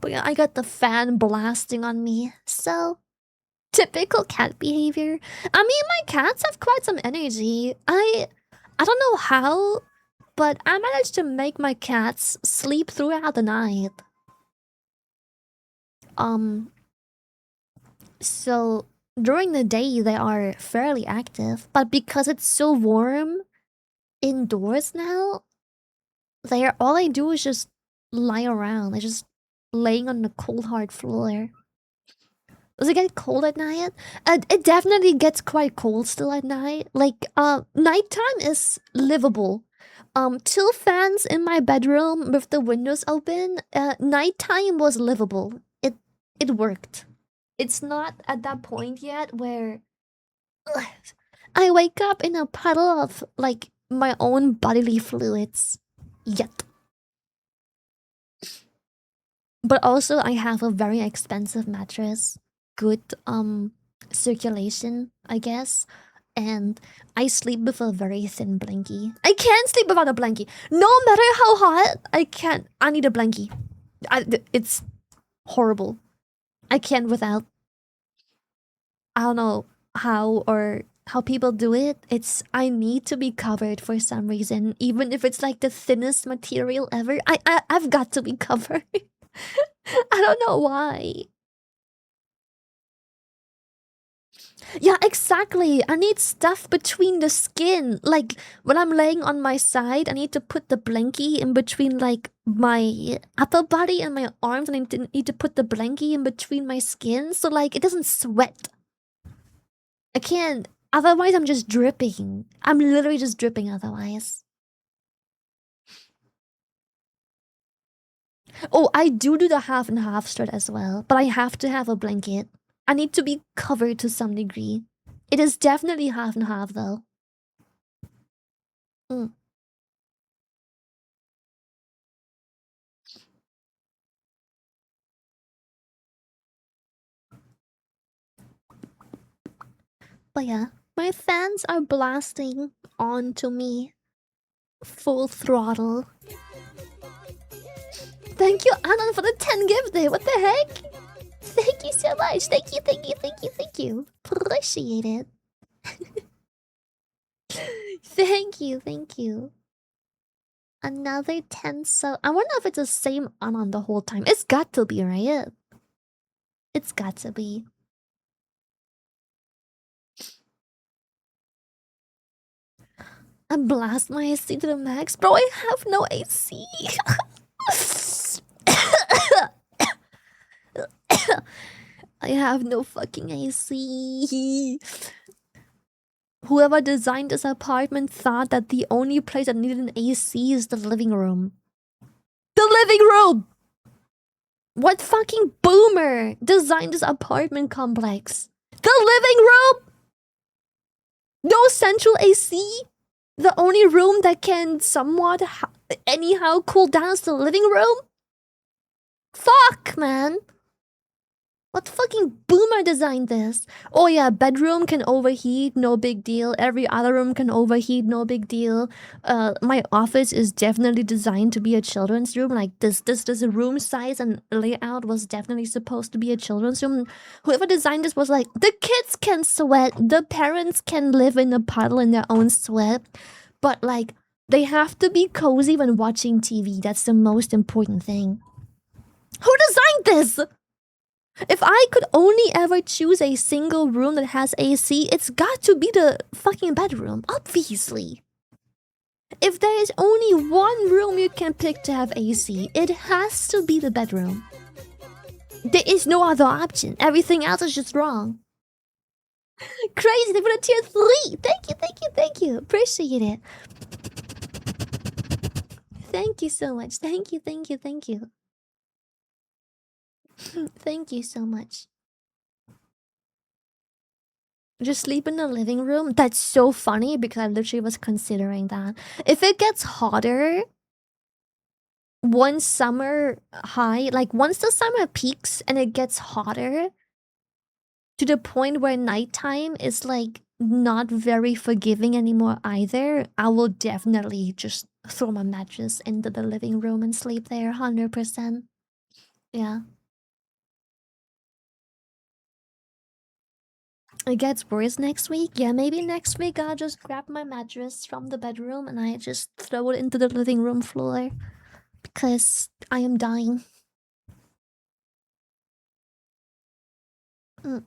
But yeah, I got the fan blasting on me. So, typical cat behavior. I mean, my cats have quite some energy. I don't know how, but I managed to make my cats sleep throughout the night. Um, so during the day they are fairly active, but because it's so warm indoors now, they're all I do is just lie around. I just laying on the cold hard floor. Does it get cold at night? It definitely gets quite cold still at night. Like, nighttime is livable. Two fans in my bedroom with the windows open. Nighttime was livable. It worked. It's not at that point yet where ugh, I wake up in a puddle of like my own bodily fluids. Yet. But also I have a very expensive mattress. Good circulation, I guess. And I sleep with a very thin blankie. I can't sleep without a blankie. No matter how hot, I can't. I need a blankie. It's horrible. I can't without. I don't know how people do it. It's I need to be covered for some reason, even if it's like the thinnest material ever. I've got to be covered. I don't know why. Yeah, exactly. I need stuff between the skin. Like when I'm laying on my side, I need to put the blankie in between like my upper body and my arms, and I need to put the blankie in between my skin so like it doesn't sweat. I can't. Otherwise, I'm just dripping. I'm literally just dripping otherwise. Oh, I do the half and half strut as well, but I have to have a blanket. I need to be covered to some degree. It is definitely half and half though. Mm. But yeah, my fans are blasting onto me. Full throttle. Thank you, Anon, for the 10 gift day. What the heck? Thank you so much. Thank you, thank you, thank you, thank you. Appreciate it. Thank you, thank you. Another 10 so I wonder if it's the same Anon the whole time. It's got to be, right? It's got to be. I blast my AC to the max. Bro, I have no AC. I have no fucking AC. Whoever designed this apartment thought that the only place that needed an AC is the living room. The living room! What fucking boomer designed this apartment complex? The living room! No central AC? The only room that can somewhat anyhow cool down is the living room? Fuck, man. What fucking boomer designed this? Oh yeah, bedroom can overheat, no big deal. Every other room can overheat, no big deal. My office is definitely designed to be a children's room. Like this room size and layout was definitely supposed to be a children's room. Whoever designed this was like, the kids can sweat, the parents can live in a puddle in their own sweat, but like They have to be cozy when watching TV. That's the most important thing. Who designed this? If I could only ever choose a single room that has AC, it's got to be the fucking bedroom, obviously. If there is only one room you can pick to have AC, it has to be the bedroom. There is no other option. Everything else is just wrong. Crazy, they put a tier 3. Thank you, thank you, thank you. Appreciate it. Thank you so much. Thank you, thank you, thank you. Thank you so much. Just sleep in the living room? That's so funny because I literally was considering that. If it gets hotter, one summer high, like once the summer peaks and it gets hotter to the point where nighttime is like not very forgiving anymore either, I will definitely just throw my mattress into the living room and sleep there 100%. Yeah. It gets worse next week. Yeah, maybe next week I'll just grab my mattress from the bedroom and I just throw it into the living room floor because I am dying. Mm.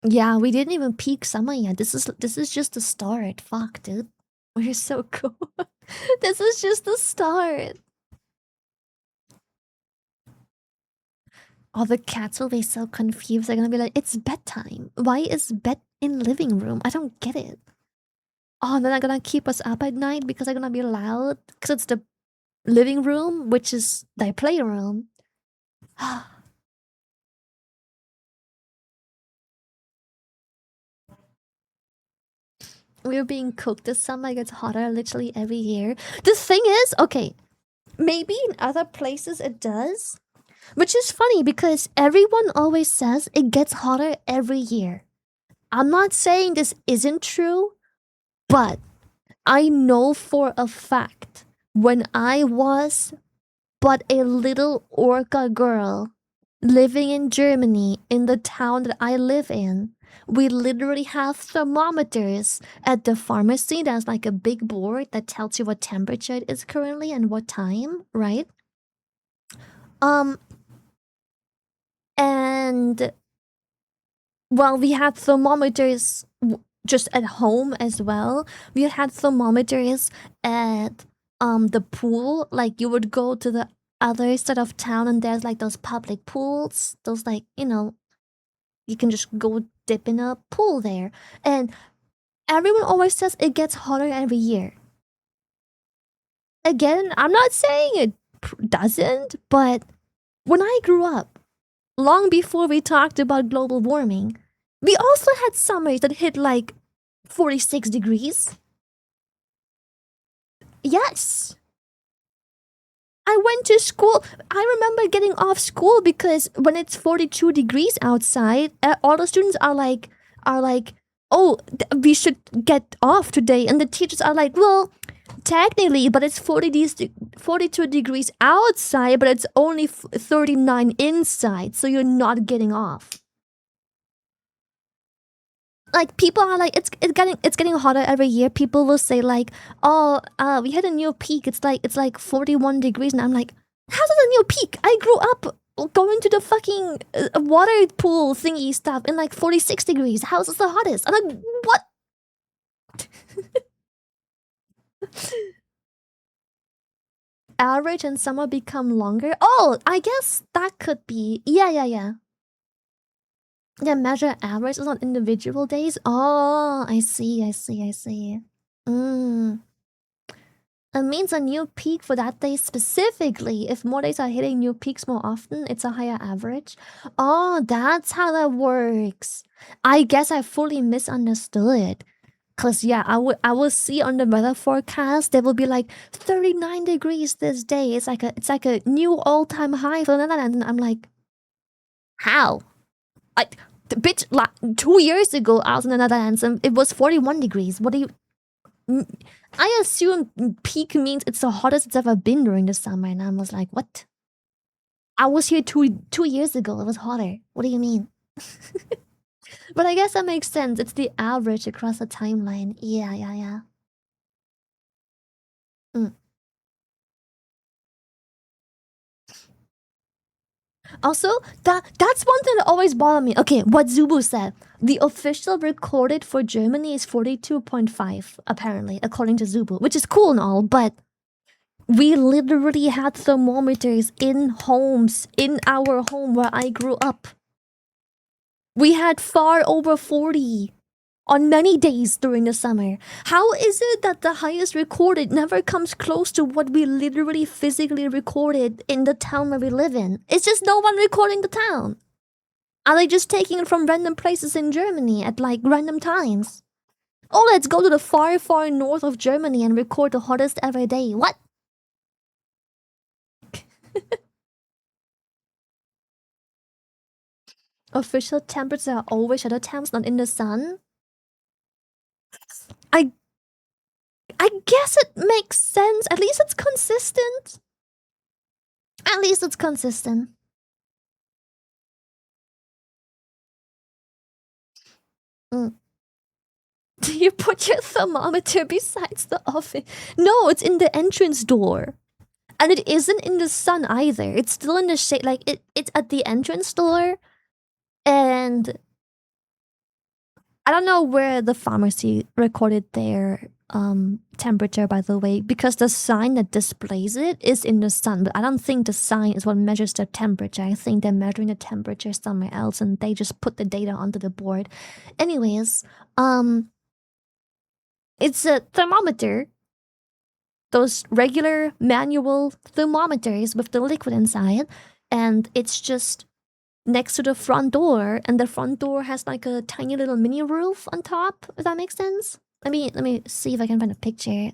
Yeah, we didn't even peak summer yet. This is just the start. Fuck, dude. We're so cool. This is just the start. All the cats will be so confused. They're gonna be like, it's bedtime. Why is bed in living room? I don't get it. Oh, and then they're gonna keep us up at night because they're gonna be loud. Because it's the living room, which is their playroom. We're being cooked this summer. It gets hotter literally every year. The thing is, okay, maybe in other places it does, which is funny because everyone always says it gets hotter every year. I'm not saying this isn't true, but I know for a fact when I was but a little orca girl living in Germany in the town that I live in, we literally have thermometers at the pharmacy. There's like a big board that tells you what temperature it is currently and what time, right? Um, and well, we had thermometers just at home as well. We had thermometers at the pool. Like you would go to the other side of town and there's like those public pools. Those like, you can just go dip in a pool there. And everyone always says it gets hotter every year. Again, I'm not saying it doesn't, but when I grew up, long before we talked about global warming, we also had summers that hit like 46 degrees. Yes. I went to school. I remember getting off school because when it's 42 degrees outside, all the students are like, "Oh, we should get off today." And the teachers are like, "Well, technically, but it's 42 degrees outside, but it's only 39 inside, so you're not getting off." Like people are like, it's getting hotter every year. People will say like, "Oh, we had a new peak. It's like 41 degrees," and I'm like, "How's it a new peak? I grew up going to the fucking water pool thingy stuff in like 46 degrees. How's it the hottest?" I'm like, "What?" Average and summer become longer. Oh, I guess that could be. Yeah, yeah, yeah. Yeah, measure average is on individual days. Oh, I see, I see, I see. Mm. It means a new peak for that day specifically. If more days are hitting new peaks more often, it's a higher average. Oh, that's how that works. I guess I fully misunderstood. Cause yeah, I will see on the weather forecast there will be like 39 degrees this day. It's like a new all-time high for the Netherlands. And I'm like, how? Like the bitch, like 2 years ago I was in the Netherlands and it was 41 degrees. What do you? I assume peak means it's the hottest it's ever been during the summer, and I was like, what? I was here two years ago. It was hotter. What do you mean? But I guess that makes sense. It's the average across the timeline. Yeah. Mm. Also, that's one thing that always bothered me. Okay, what Zubu said. The official recorded for Germany is 42.5, apparently, according to Zubu, which is cool and all, but we literally had thermometers in homes, in our home where I grew up. We had far over 40 on many days during the summer. How is it that the highest recorded never comes close to what we literally physically recorded in the town where we live in? It's just no one recording the town. Are they just taking it from random places in Germany at like random times? Oh, let's go to the far, far north of Germany and record the hottest ever day. What? Official temperatures are always shadow temps, not in the sun? I I guess it makes sense. At least it's consistent. At least it's consistent. Mm. Do you put your thermometer besides the office? No, it's in the entrance door. And it isn't in the sun either. It's still in the shade. Like, it's at the entrance door. And I don't know where the pharmacy recorded their temperature, by the way, because the sign that displays it is in the sun. But I don't think the sign is what measures the temperature. I think they're measuring the temperature somewhere else, and they just put the data onto the board. Anyways, it's a thermometer. Those regular manual thermometers with the liquid inside, and it's just next to the front door, and the front door has like a tiny little mini roof on top, if that makes sense. Let me see if I can find a picture.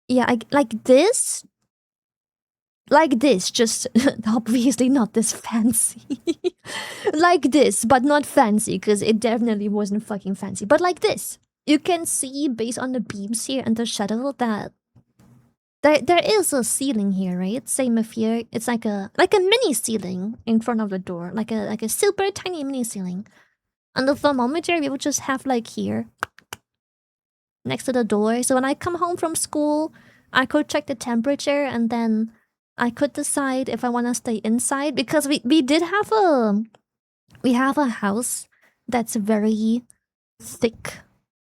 Yeah, like this, just obviously not this fancy. Like this, but not fancy, because it definitely wasn't fucking fancy. But like this, you can see based on the beams here and the shadow that there is a ceiling here, right? Same if here, it's like a mini ceiling in front of the door, like a super tiny mini ceiling. And the thermometer we would just have like here, next to the door. So when I come home from school, I could check the temperature, and then I could decide if I want to stay inside, because we have a house that's very thick.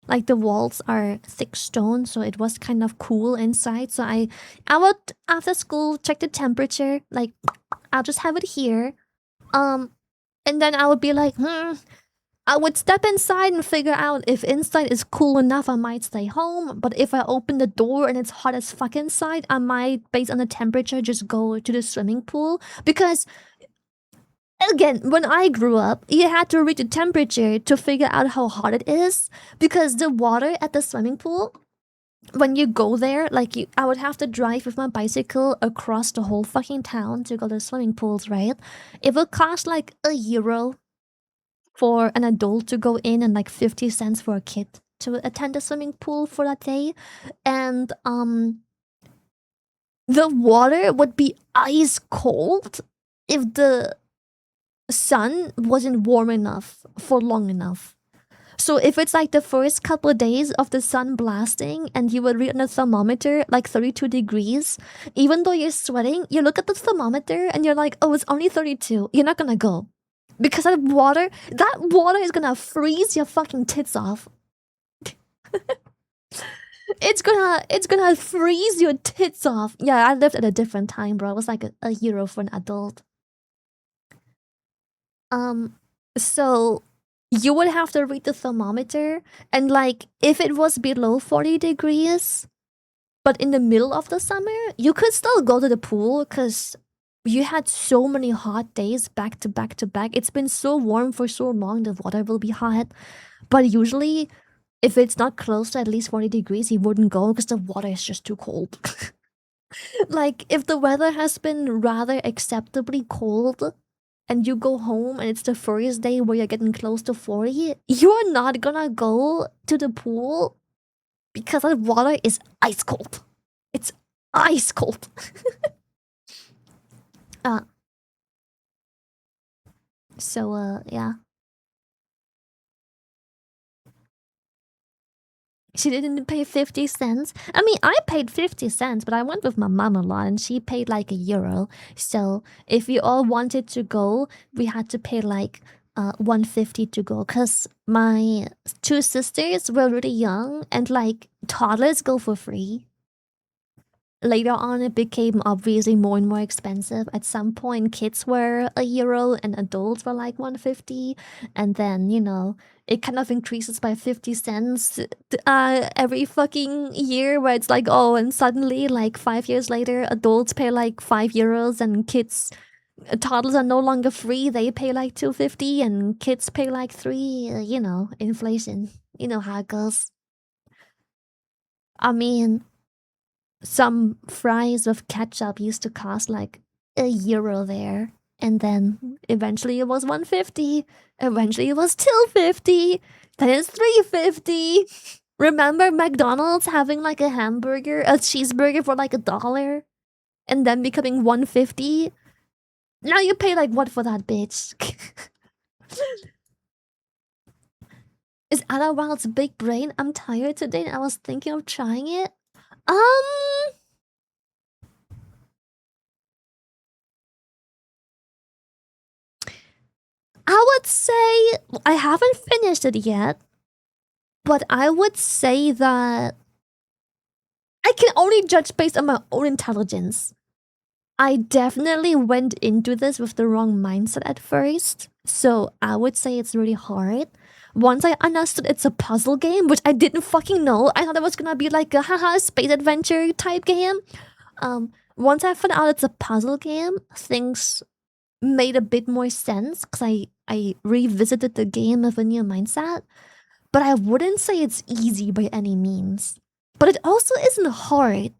Like the walls are thick stone, so it was kind of cool inside. So I would after school check the temperature. Like I'll just have it here, and then I would be like, I would step inside and figure out if inside is cool enough, I might stay home. But if I open the door and it's hot as fuck inside, I might, based on the temperature, just go to the swimming pool. Because, again, when I grew up, you had to read the temperature to figure out how hot it is. Because the water at the swimming pool, when you go there, like, I would have to drive with my bicycle across the whole fucking town to go to the swimming pools, right? It would cost like €1 for an adult to go in, and like 50 cents for a kid to attend the swimming pool for that day. And the water would be ice cold if the sun wasn't warm enough for long enough. So if it's like the first couple of days of the sun blasting and you would read on the thermometer like 32 degrees, even though you're sweating, you look at the thermometer and you're like, oh, it's only 32. You're not gonna go. Because that water is gonna freeze your fucking tits off. It's gonna freeze your tits off. Yeah, I lived at a different time, bro. It was like a euro for an adult. So you would have to read the thermometer, and like if it was below 40 degrees, but in the middle of the summer, you could still go to the pool because you had so many hot days back to back to back. It's been so warm for so long, the water will be hot. But usually, if it's not close to at least 40 degrees, you wouldn't go because the water is just too cold. Like, if the weather has been rather acceptably cold and you go home and it's the first day where you're getting close to 40, you're not gonna go to the pool because that water is ice cold. It's ice cold. uh, yeah. She didn't pay 50 cents. I mean, I paid 50 cents, but I went with my mom a lot and she paid like €1. So if we all wanted to go, we had to pay like 150 to go because my two sisters were really young and like toddlers go for free. Later on, it became obviously more and more expensive. At some point, kids were €1 and adults were like 150. And then, it kind of increases by 50 cents every fucking year, where it's like, oh, and suddenly, like 5 years later, adults pay like €5 and toddlers are no longer free. They pay like 250 and kids pay like 3, inflation. You know how it goes. I mean, some fries with ketchup used to cost like €1 there. And then eventually it was 150. Eventually it was 250. Then it's 350. Remember McDonald's having like a cheeseburger for like $1 and then becoming 150? Now you pay like what for that bitch? Is Outer Wilds big brain? I'm tired today and I was thinking of trying it. I would say I haven't finished it yet, but I would say that I can only judge based on my own intelligence. I definitely went into this with the wrong mindset at first, so I would say it's really hard. Once I understood it's a puzzle game, which I didn't fucking know, I thought it was gonna be like a haha space adventure type game. Once I found out it's a puzzle game, things made a bit more sense because I revisited the game with a new mindset. But I wouldn't say it's easy by any means. But it also isn't hard.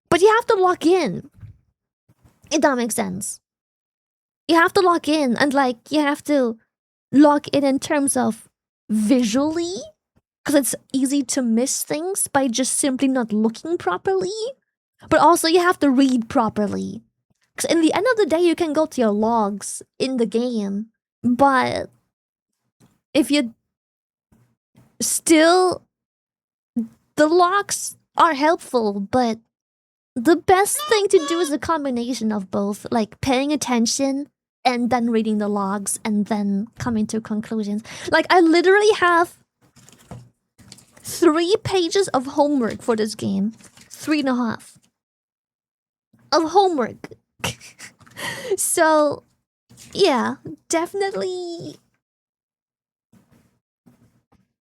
But you have to lock in. If that makes sense. You have to lock in and like you have to lock in terms of visually, because it's easy to miss things by just simply not looking properly. But also you have to read properly. Because in the end of the day, you can go to your logs in the game, but if you still, the logs are helpful, but the best thing to do is a combination of both, like paying attention and then reading the logs and then coming to conclusions. Like, I literally have 3 pages of homework for this game. 3.5 of homework. So, yeah, definitely.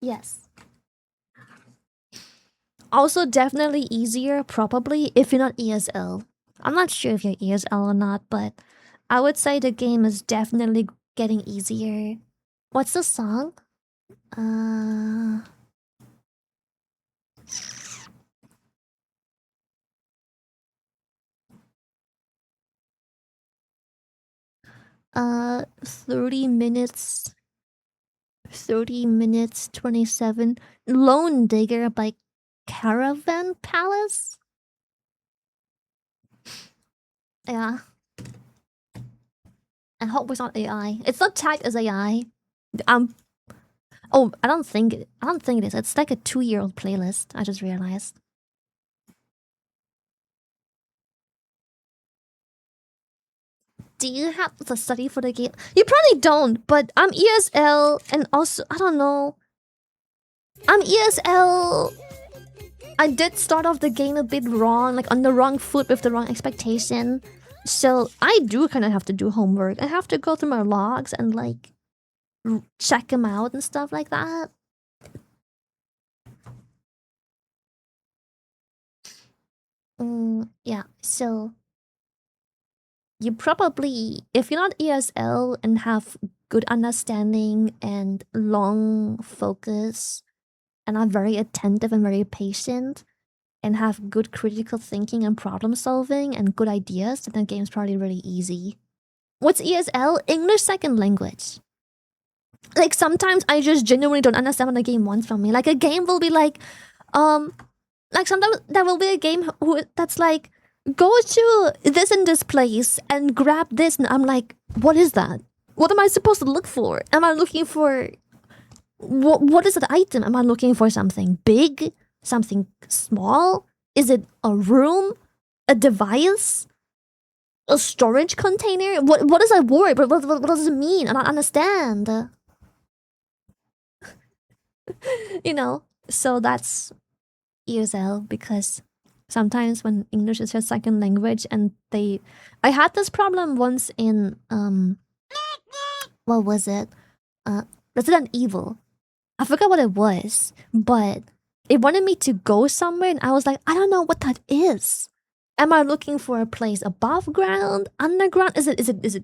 Yes. Also, definitely easier, probably, if you're not ESL. I'm not sure if you're ESL or not, but I would say the game is definitely getting easier. What's the song? 30 minutes. 30 minutes 27. Lone Digger by Caravan Palace? Yeah. I hope it's not AI. It's not tagged as AI. Oh, I don't think it is. It's like a 2-year-old playlist. I just realized. Do you have to study for the game? You probably don't, but I'm ESL and also I don't know. I'm ESL. I did start off the game a bit wrong, like on the wrong foot with the wrong expectation. So I do kind of have to do homework. I have to go through my logs and like check them out and stuff like that. Yeah, so you probably, if you're not ESL and have good understanding and long focus and are very attentive and very patient and have good critical thinking and problem solving and good ideas, then the game's probably really easy. What's ESL? English second language. Like sometimes I just genuinely don't understand what the game wants from me. Like a game will be like, Like sometimes there will be a game that's like, go to this and this place and grab this, and I'm like, what is that? What am I supposed to look for? Am I looking for what is the item? Am I looking for something big, something small? Is it a room, a device, a storage container? What is that word? What does it mean? I don't understand. You know. So that's ESL, because sometimes when English is your second language and I had this problem once in what was it? Resident Evil. I forgot what it was, but it wanted me to go somewhere and I was like, I don't know what that is. Am I looking for a place above ground, underground? Is it